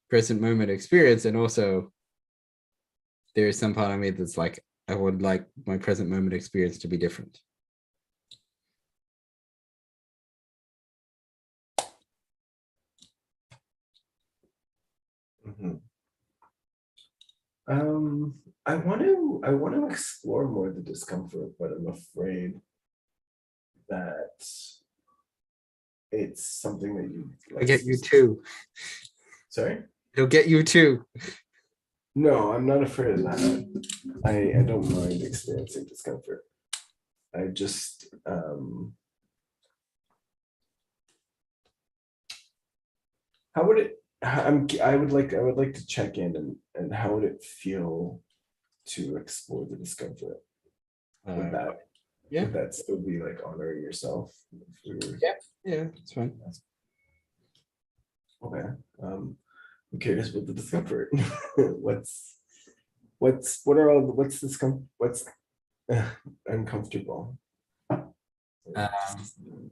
present moment experience, and also there is some part of me that's like I would like my present moment experience to be different.
I want to explore more the discomfort, but I'm afraid that it's something that you
I get you too.
Sorry?
It'll get you too.
No, I'm not afraid of that. I don't mind experiencing discomfort. I just how would it I would like to check in and how would it feel to explore the discomfort? Would that
Yeah.
would that still be like honoring yourself?
Yeah, it's fine.
Okay. I'm curious about the discomfort. What's uncomfortable?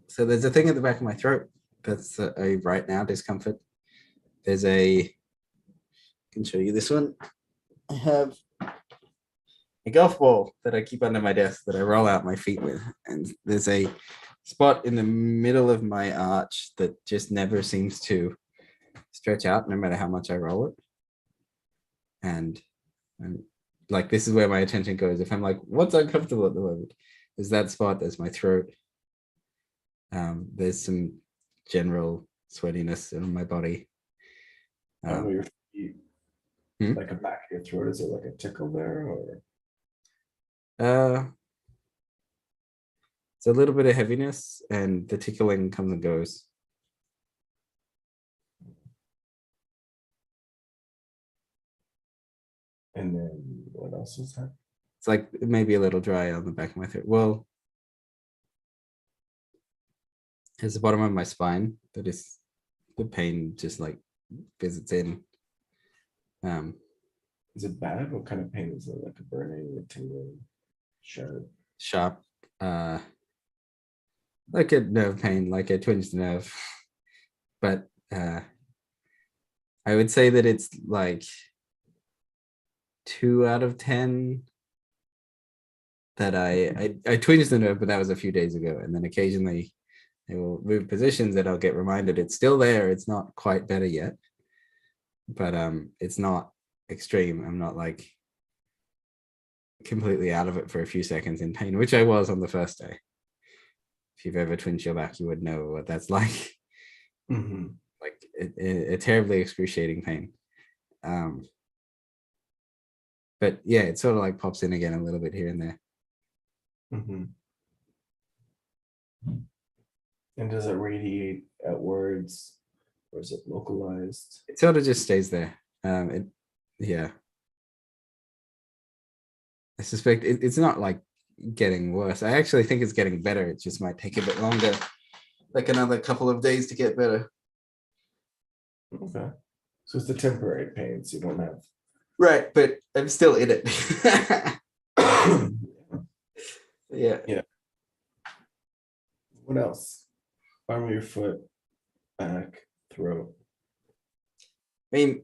So there's a thing at the back of my throat that's a right now discomfort. There's I can show you this one. I have a golf ball that I keep under my desk that I roll out my feet with. And there's a spot in the middle of my arch that just never seems to stretch out no matter how much I roll it. And like, this is where my attention goes. If I'm like, what's uncomfortable at the moment? There's that spot, there's my throat. There's some general sweatiness in my body.
Your feet, like a back of your throat, is it like a tickle there or?
It's a little bit of heaviness and the tickling comes and goes.
And then what else is that?
It's like maybe a little dry on the back of my throat. Well, it's the bottom of my spine that is the pain just like visits in.
Is it bad? What kind of pain is it? Like a burning, a tingling, sharp?
Sharp, like a nerve pain, like a twinged nerve. But I would say that it's like 2 out of 10 that I twinged the nerve, but that was a few days ago. And then occasionally It will move positions and I'll get reminded it's still there. It's not quite better yet, but it's not extreme. I'm not like completely out of it for a few seconds in pain, which I was on the first day. If you've ever twinched your back, you would know what that's like. Like a terribly excruciating pain. But yeah, it sort of like pops in again a little bit here and there.
And does it radiate outwards, or is it localized?
It sort of just stays there. Yeah. I suspect it's not like getting worse. I actually think it's getting better. It just might take a bit longer, like another couple of days to get better.
Okay. So it's a temporary pain, so you don't have.
Right, but I'm still in it. Yeah.
Yeah. What else? Arm of your foot, back, throat.
I mean,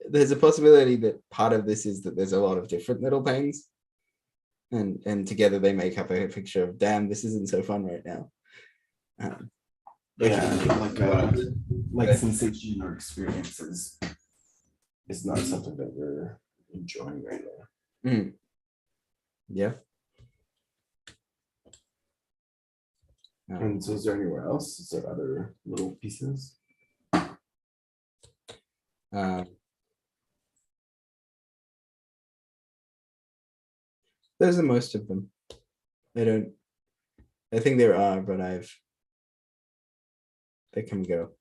there's a possibility that part of this is that there's a lot of different little pains, and together they make up a picture of, damn, this isn't so fun right now.
Like sensation or experiences is not something that we're enjoying right now.
Yeah.
And so is there anywhere else? Is there other little pieces?
Those are most of them. I think there are, but they come and go.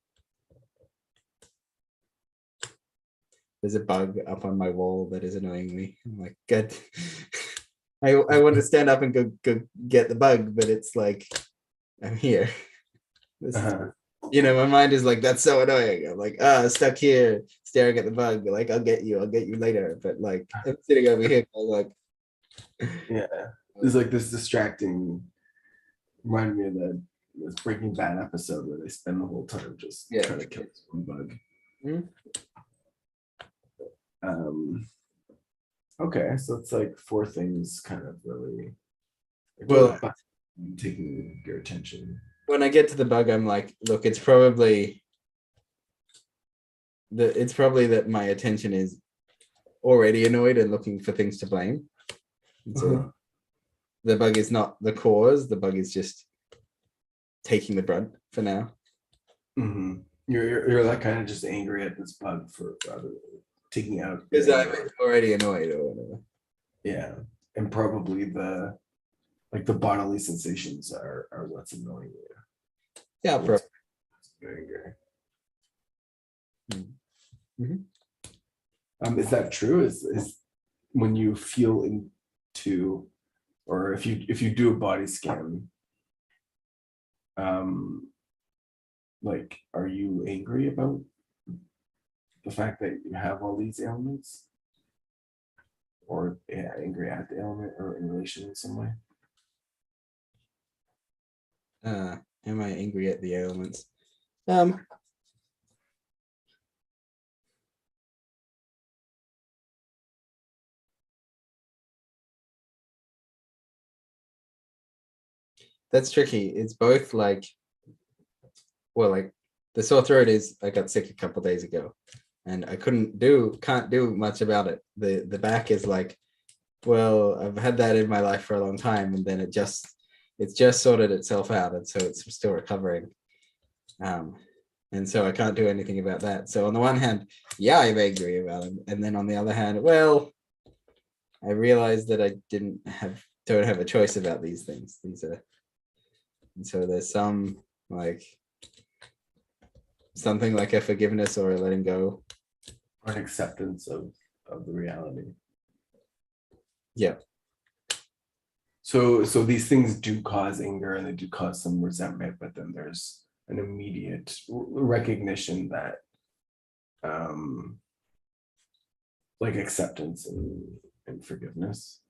There's a bug up on my wall that is annoying me. I'm like, good. I want to stand up and go get the bug, but it's like, I'm here. My mind is like, that's so annoying. I'm like, stuck here staring at the bug. Like, I'll get you later. But like, I'm sitting over here, I'm like,
yeah, there's like this distracting. Reminded me of this Breaking Bad episode where they spend the whole time just trying to kill this one bug. Okay, so it's like four things kind of really taking your attention.
When I get to the bug, I'm like, look, it's probably that my attention is already annoyed and looking for things to blame. So the bug is not the cause, the bug is just taking the brunt for now.
You're like kind of just angry at this bug for taking out
because I'm already annoyed or whatever.
Yeah, and probably the bodily sensations are what's annoying you.
Yeah, probably.
Is that true? Is when you feel into, or if you do a body scan, like, are you angry about the fact that you have all these ailments, or angry at the ailment or in relation in some way?
Am I angry at the ailments? That's tricky. It's both like, well, like the sore throat is, I got sick a couple days ago and I can't do much about it. The back is like, well, I've had that in my life for a long time, and then it's just sorted itself out, and so it's still recovering. And so I can't do anything about that. So on the one hand, yeah, I'm angry about it, and then on the other hand, well, I realized that I don't have a choice about these things. And so there's something like a forgiveness or a letting go,
or an acceptance of the reality.
Yeah.
So these things do cause anger and they do cause some resentment, but then there's an immediate recognition that like acceptance and forgiveness.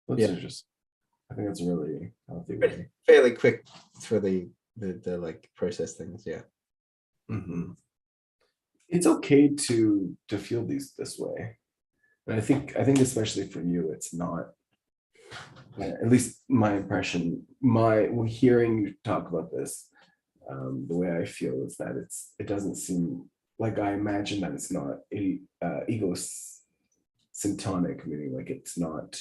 That's just, I think it's a really healthy way.
Fairly quick for the like process things. Yeah.
It's okay to feel this way. And I think especially for you, it's not, at least my impression hearing you talk about this, the way I feel is that it doesn't seem like, I imagine that it's not ego symptomatic, meaning like it's not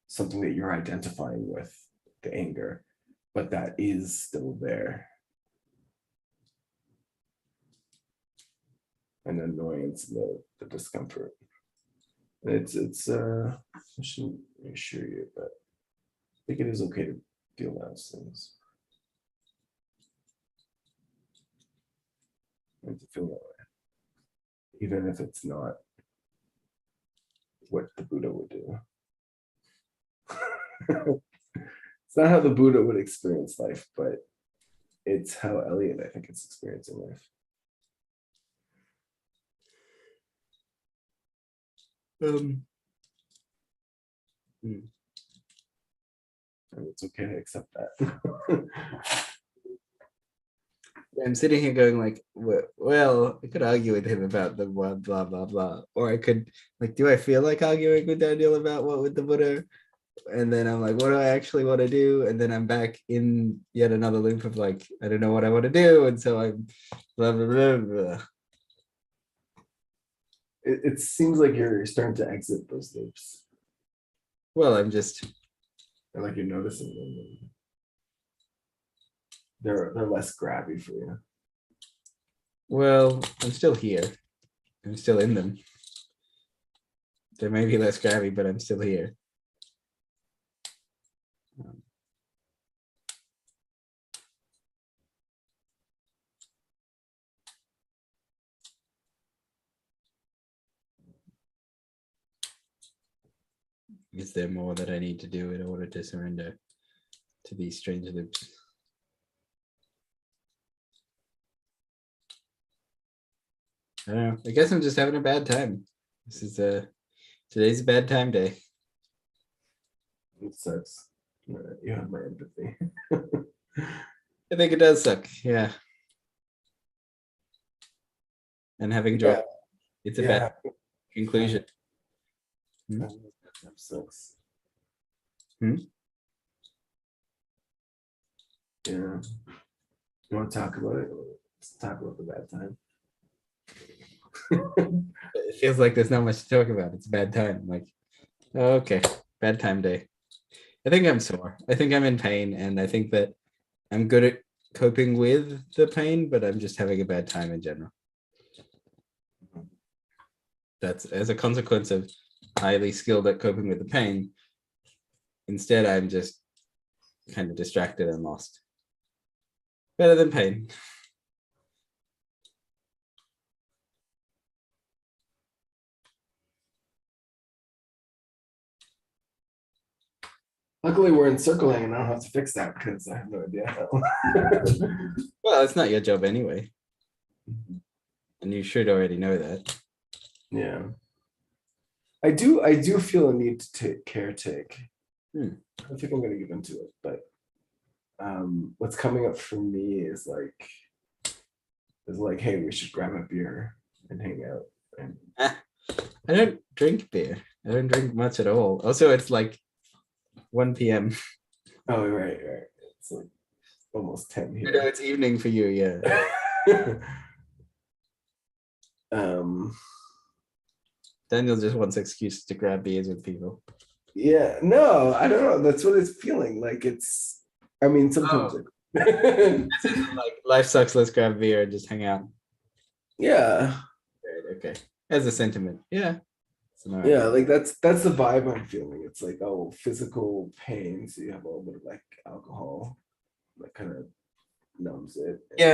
something that you're identifying with, the anger, but that is still there. And annoyance, the discomfort. It's I shouldn't reassure you, but I think it is okay to feel those things. And to feel that way. Even if it's not what the Buddha would do. It's not how the Buddha would experience life, but it's how Elliot, I think, is experiencing life. And it's okay to accept that.
I'm sitting here going like, well, I could argue with him about the blah blah blah blah, or I could like, do I feel like arguing with Daniel about what with the Buddha? And then I'm like, what do I actually want to do? And then I'm back in yet another loop of like, I don't know what I want to do, and so I'm blah blah blah blah.
It seems like you're starting to exit those loops.
Well, I'm just,
And like you're noticing them. They're less grabby for you.
well, I'm still here. I'm still in them. They may be less grabby, but I'm still here. Is there more that I need to do in order to surrender to these strange loops? I don't know. I guess I'm just having a bad time. This is today's a bad time day.
It sucks. You have my empathy.
I think it does suck. Yeah. And having joy.
Yeah.
It's a bad conclusion.
That sucks.
Hmm?
Yeah. You want to talk about it? Let's talk about the bad time.
It feels like there's not much to talk about. It's a bad time. Like, okay, bad time day. I think I'm sore. I think I'm in pain, and I think that I'm good at coping with the pain, but I'm just having a bad time in general. That's as a consequence of highly skilled at coping with the pain. Instead, I'm just kind of distracted and lost. Better than pain.
Luckily, we're encircling and I don't have to fix that because I have no idea how.
Well, it's not your job anyway. And you should already know that.
Yeah. I do feel a need to take. I don't think I'm gonna give into it, but what's coming up for me is like, hey, we should grab a beer and hang out. And
I don't drink beer. I don't drink much at all. Also, it's like 1 p.m.
oh, right. It's like almost 10
You know,
here.
it's evening for you, yeah. Daniel just wants excuses to grab beers with people.
Yeah, no, I don't know. That's what it's feeling like. It's, I mean, sometimes
Like, life sucks, let's grab beer and just hang out.
yeah,
Okay. As a sentiment. Yeah.
yeah, like that's the vibe I'm feeling. It's like, oh, physical pain, so you have a little bit of like alcohol that kind of numbs it.
Yeah,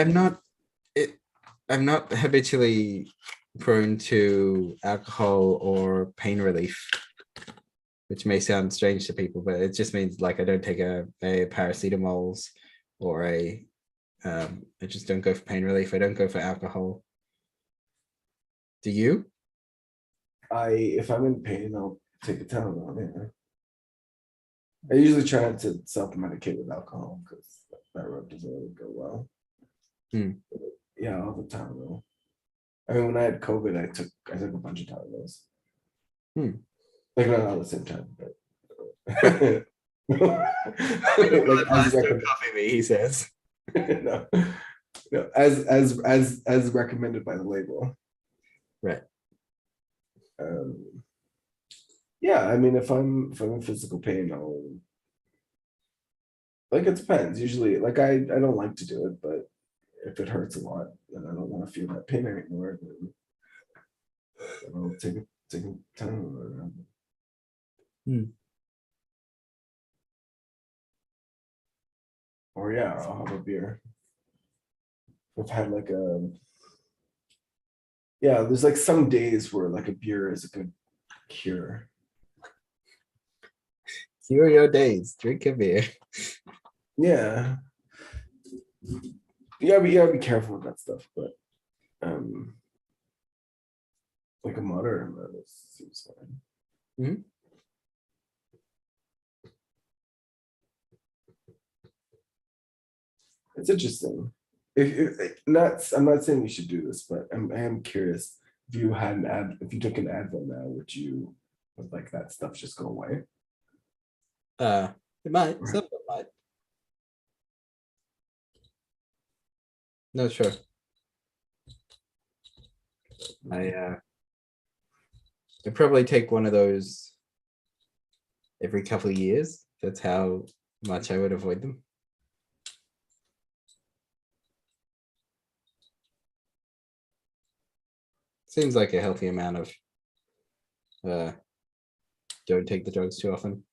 I'm not habitually prone to alcohol or pain relief, which may sound strange to people, but it just means like I don't take a paracetamols or I just don't go for pain relief. I don't go for alcohol. Do you?
If I'm in pain, I'll take a Tylenol. Yeah. I usually try not to self-medicate with alcohol because that road doesn't really go well. Yeah, all the Tylenol. I mean, when I had COVID, I took a bunch of Tylenols. Like not all at the same time, but Like as recommended.
Coffee me, he says.
No, no, as recommended by the label.
Right.
Yeah, I mean, if I'm in physical pain, I'll like it depends. Usually, like I don't like to do it, but if it hurts a lot and I don't want to feel that pain anymore, then I'll take time. Or yeah, I'll have a beer. I've had like a yeah. There's like some days where like a beer is a good cure.
Cure your days. Drink a beer.
Yeah, you gotta be careful with that stuff, but um, like a moderate amount seems fine. It's interesting. I'm not saying you should do this, but I am curious. If you had an if you took an Advil now, would like that stuff just go away?
It might. Some of it might. Not sure. I probably take one of those every couple of years. That's how much I would avoid them. Seems like a healthy amount of don't take the drugs too often.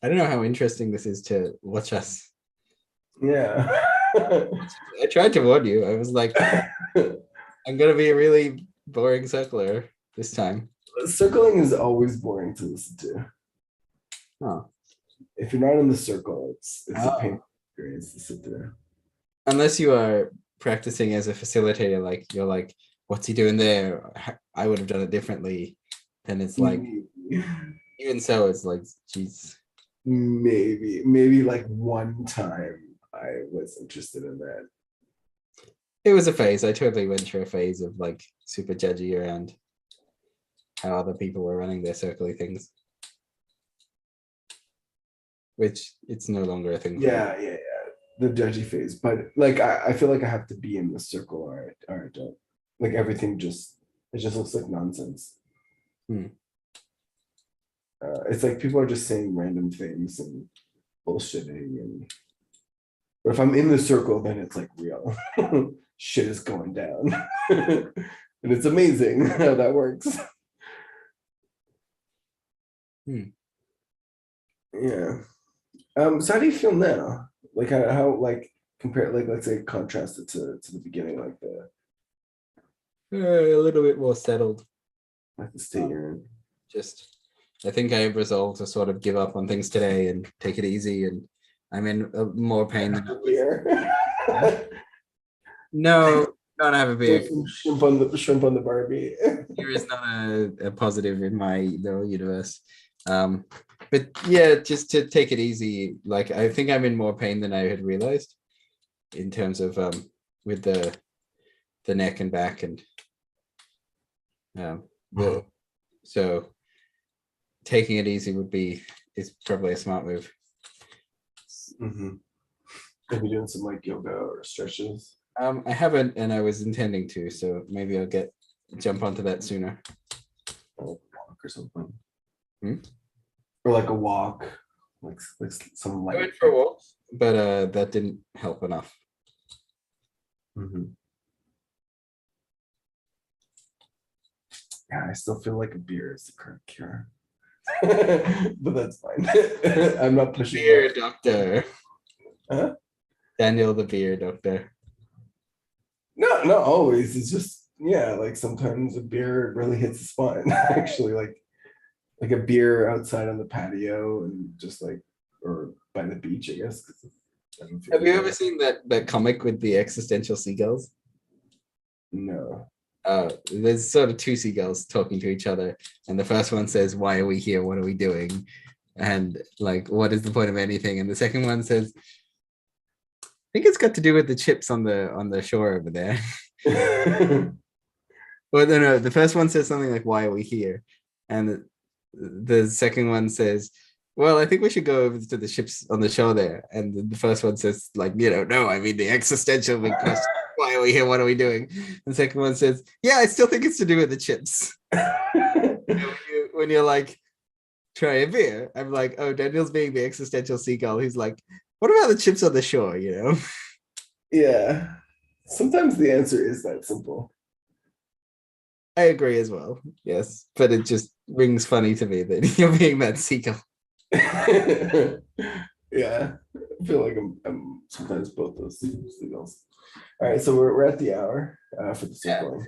I don't know how interesting this is to watch us.
Yeah.
I tried to warn you. I was like, I'm gonna be a really boring circler this time.
Circling is always boring to listen to.
Oh.
If you're not in the circle, it's a
Oh.
painful experience to sit there.
Unless you are practicing as a facilitator, like you're like, what's he doing there? I would have done it differently. And it's like, even so, it's like, geez.
Maybe like one time I was interested in that.
It was a phase. I totally went through a phase of like super judgy around how other people were running their circly things. Which it's no longer a thing.
Yeah. The judgy phase. But like I feel like I have to be in the circle or I don't. Like everything it just looks like nonsense. It's like people are just saying random things and bullshitting but if I'm in the circle, then it's like real shit is going down. And it's amazing how that works. Yeah. So how do you feel now? Like how like compare like let's say contrast it to the beginning, like
A little bit more settled.
like the state you're in.
Just I think I resolved to sort of give up on things today and take it easy, and I'm in more pain than
beer.
No, don't have a beer.
Shrimp on the Barbie.
Here is not a positive in my universe. But yeah, just to take it easy. Like I think I'm in more pain than I had realized in terms of with the neck and back and so taking it easy is probably a smart move.
Have you doing some like yoga or stretches?
I haven't, and I was intending to, so maybe I'll jump onto that sooner.
Or walk or something. Or like a walk, like some light.
I went for a walk, but that didn't help enough.
Yeah, I still feel like a beer is the correct cure. But that's fine. I'm not pushing.
Beer doctor.
Huh?
Daniel the beer doctor.
No, not always. It's just yeah, like sometimes a beer really hits the spot. Actually, like a beer outside on the patio and just like or by the beach, I guess.
Have you ever seen that comic with the existential seagulls?
No.
There's sort of two seagulls talking to each other, and the first one says, "Why are we here? What are we doing?" And like, what is the point of anything? And the second one says, "I think it's got to do with the chips on the shore over there." Well, no, the first one says something like, "Why are we here?" And the second one says, "Well, I think we should go over to the ships on the shore there." And the first one says, like, no, I mean the existential big question. Why are we here? What are we doing? And the second one says, "Yeah, I still think it's to do with the chips." When you're like, try a beer, I'm like, oh, Daniel's being the existential seagull. He's like, what about the chips on the shore,
Yeah. Sometimes the answer is that simple.
I agree as well. Yes. But it just rings funny to me that you're being that seagull.
Yeah. I feel like I'm sometimes both those seagulls. All right, so we're at the hour for the circling.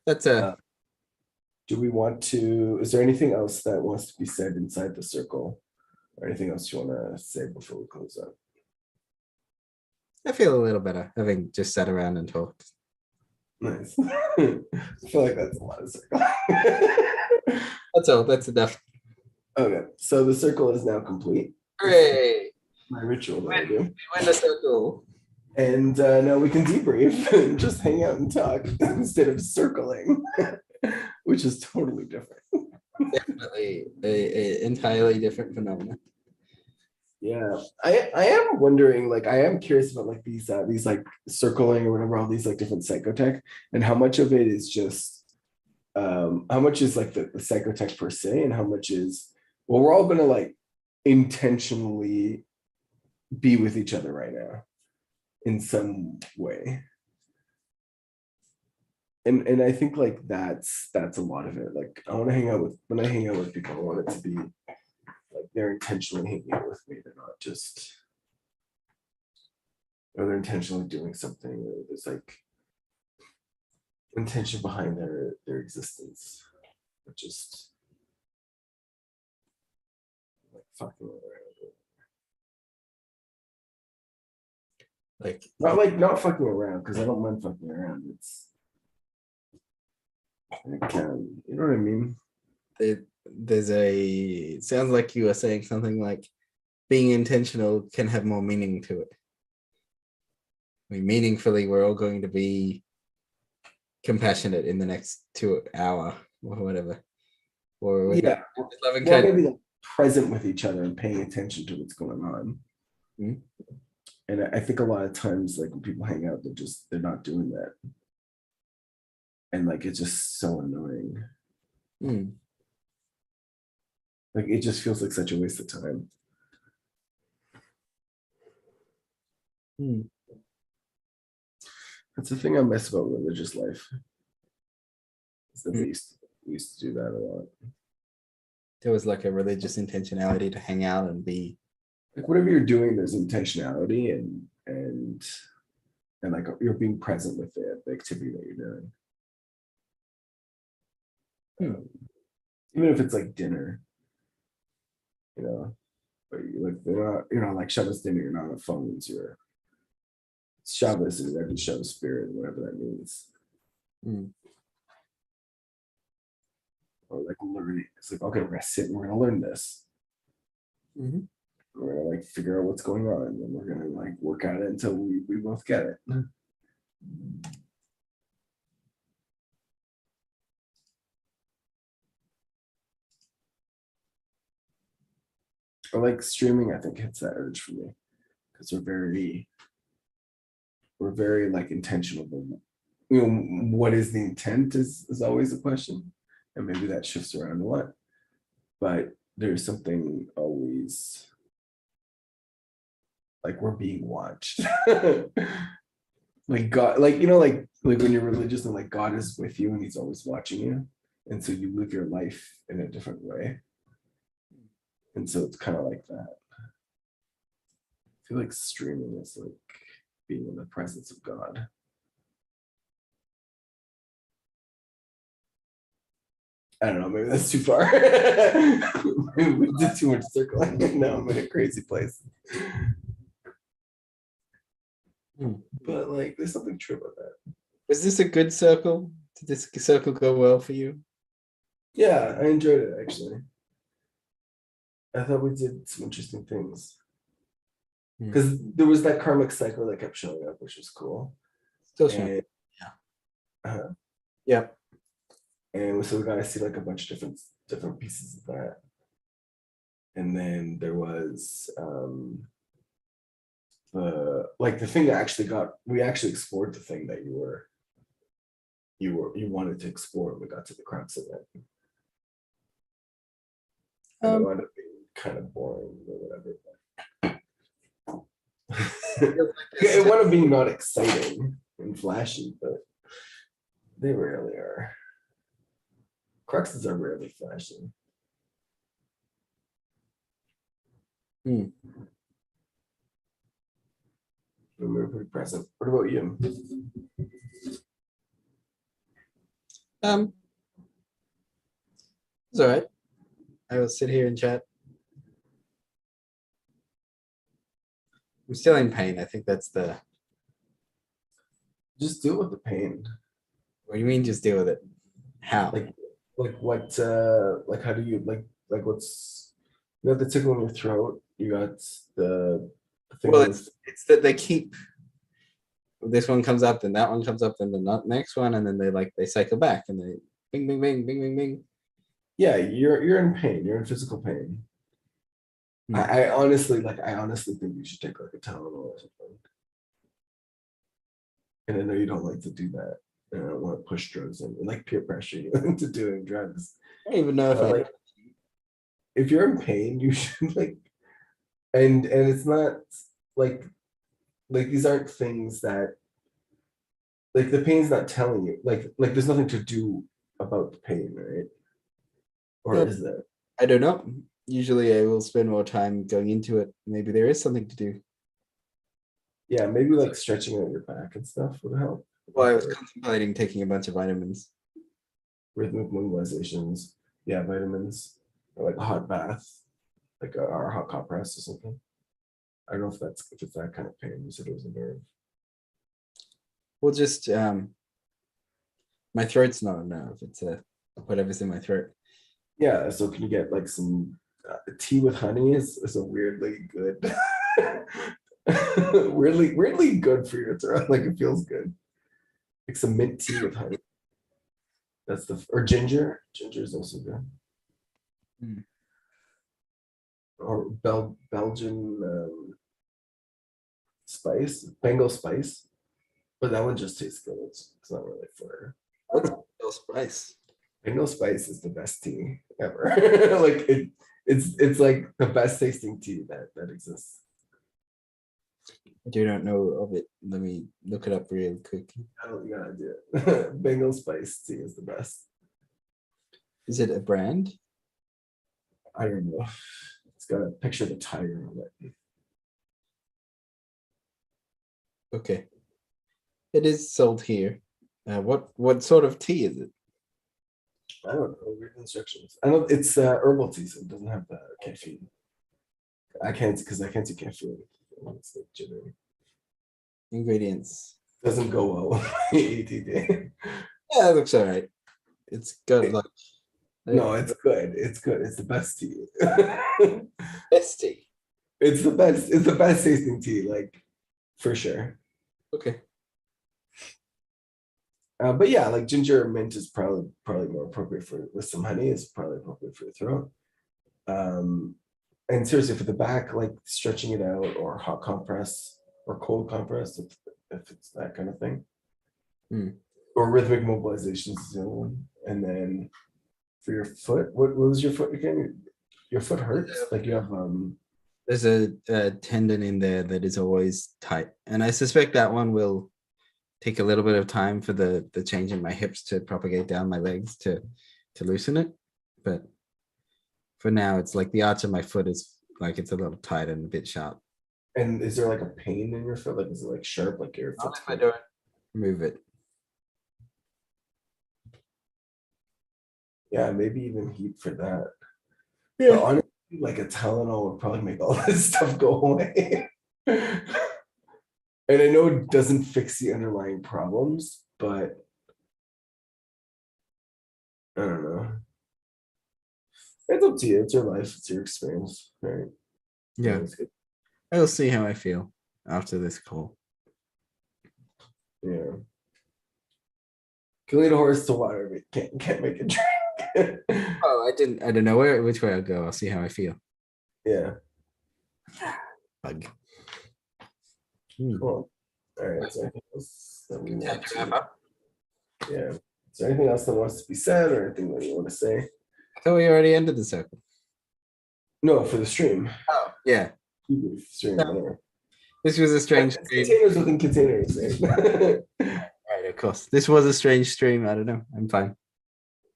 That's
do we want to, is there anything else that wants to be said inside the circle? Or anything else you want to say before we close up?
I feel a little better having just sat around and talked.
Nice. I feel like that's a lot of circle.
That's all. That's enough.
Okay, so the circle is now complete.
Hooray!
My ritual that I do.
We win the circle.
And now we can debrief and just hang out and talk instead of circling, which is totally different.
Definitely a entirely different phenomenon.
Yeah, I am wondering, like, I am curious about like these like circling or whatever, all these like different psychotech, and how much of it is just how much is like the psychotech per se, and how much is, well, we're all gonna like intentionally be with each other right now in some way. And I think like that's a lot of it. Like I want to hang out with, when I hang out with people, I want it to be like they're intentionally hanging out with me. They're not just, or they're intentionally doing something, or there's like intention behind their existence. Or just like fucking around. Not fucking around, because I don't mind fucking around. It's like, you know what I mean?
It sounds like you were saying something like being intentional can have more meaning to it. I mean, meaningfully, we're all going to be compassionate in the next 2 hour or whatever. Or
yeah,
loving
we're gonna be like present with each other and paying attention to what's going on.
Mm-hmm.
And I think a lot of times, like when people hang out, they're not doing that. And like, it's just so annoying. Like, it just feels like such a waste of time. That's the thing I miss about religious life. Is that we used to do that a lot.
There was like a religious intentionality to hang out and be
like, whatever you're doing, there's intentionality and like you're being present with the activity that you're doing. Even if it's like dinner, but you're not like Shabbos dinner, you're not on phones, you're Shabbos is every Shabbos spirit, whatever that means. Or like learning. It's like, okay, we're gonna sit and we're gonna learn this. We're gonna like figure out what's going on, and we're gonna like work at it until we both get it. Or like streaming, I think hits that urge for me, because we're very like intentional. What is the intent is always a question, and maybe that shifts around a lot. But there's something always like we're being watched. Like God, like like when you're religious and like God is with you and He's always watching you, and so you live your life in a different way. And so it's kind of like that. I feel like streaming is like being in the presence of God. I don't know, maybe that's too far. We did too much circling. Now I'm in a crazy place. But like, there's something true about that.
Was this a good circle? Did this circle go well for you?
Yeah, I enjoyed it actually. I thought we did some interesting things.
Hmm.
Because there was that karmic cycle that kept showing up, which was cool.
Still showing.
And,
Yeah. Yep.
and so we got to see like a bunch of different pieces of that. And then there was the thing that we actually explored the thing that you wanted to explore when we got to the crux of it. And it wound up being kind of boring or whatever. It wound up being not exciting and flashy, but they rarely are. Cruxes are rarely flashy.
Hmm.
But we're pretty present. What about you?
It's all right. I will sit here and chat. I'm still in pain. I think that's the.
Just deal with the pain.
What do you mean? Just deal with it. How?
Like what? Like how do you like what's? You got the tickle in your throat. You got the thing.
Well, it's that they keep. This one comes up, then that one comes up, then the next one, and then they cycle back, and they bing, bing, bing, bing, bing, bing.
Yeah, you're in pain. You're in physical pain.
Hmm.
I honestly think you should take like a Tylenol or something. And I know you don't like to do that. And I don't want to push drugs in, like peer pressure you into doing drugs.
I don't even know if
But, like, if you're in pain, you should like, and it's not like these aren't things that like the pain's not telling you like there's nothing to do about the pain, right? Or is there?
I don't know. Usually, I will spend more time going into it. Maybe there is something to do.
Yeah, maybe like stretching out your back and stuff would help.
Well, I was contemplating taking a bunch of vitamins.
Rhythmic mobilizations, yeah, vitamins, or like a hot bath, like or a hot compress or something. I don't know if it's that kind of pain. You said it was a nerve.
Well, just my throat's not a nerve. It's whatever's in my throat.
Yeah, so can you get like some tea with honey is a weirdly good, weirdly good for your throat. Like it feels good. Like some mint tea with honey. That's or ginger. Ginger is also good.
Hmm.
Or Belgian spice, Bengal spice. But that one just tastes good. It's not really for.
What's Bengal spice?
Bengal spice is the best tea ever. Like it's like the best tasting tea that exists.
I do not know of it. Let me look it up real quick.
I don't gotta do it. Bengal spice tea is the best.
Is it a brand?
I don't know. It's got a picture of a tiger on it.
Okay. It is sold here. What sort of tea is it?
I don't know. Read the instructions. I know it's herbal tea, so it doesn't have the caffeine. I can't see caffeine. It's like jittery.
Ingredients.
Doesn't go well with my ADD.
Yeah, it looks all right. It's got like
No, it's good. It's good. It's the best tea.
best tea.
It's the best. It's the best tasting tea, like for sure.
Okay.
But yeah, like ginger mint is probably more appropriate for with some honey is probably appropriate for your throat. And seriously, for the back, like stretching it out or hot compress or cold compress, if it's that kind of thing.
Hmm.
Or rhythmic mobilizations is the other one. And then for your foot, what was your foot again? Your foot hurts? Like you have
There's a tendon in there that is always tight, and I suspect that one will take a little bit of time for the change in my hips to propagate down my legs to loosen it. But for now, it's like the arch of my foot is like it's a little tight and a bit sharp.
and is there like a pain in your foot? Like is it like sharp, like your
Not
foot?
if I don't move it.
Yeah, maybe even heat for that.
Yeah.
But honestly, like a Tylenol would probably make all this stuff go away. And I know it doesn't fix the underlying problems, but I don't know. It's up to you. It's your life. It's your experience, right?
Yeah,
It's good.
I'll see how I feel after this call.
Yeah. Can lead a horse to water, but can't make it drink.
Oh, I don't know which way I'll go. I'll see how I feel.
Yeah.
Bug.
Cool. All right. Is there anything else that we want
Time to wrap
to?
up.
Yeah. Is there anything else that wants to be said or anything that you want to say?
I thought we already ended the circle.
No, for the stream.
Oh, yeah.
Stream, whatever.
This was a strange
It's
stream.
containers within containers. Right?
Right, of course. This was a strange stream. I don't know. I'm fine.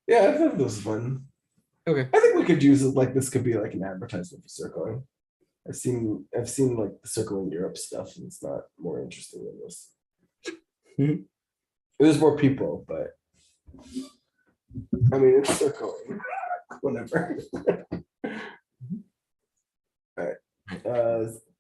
Yeah, I thought this was fun.
Okay.
I think we could use it like this could be like an advertisement for circling. I've seen like the circling Europe stuff, and it's not more interesting than this.
Mhm.
There's more people, but I mean it's circling. Whatever. All right.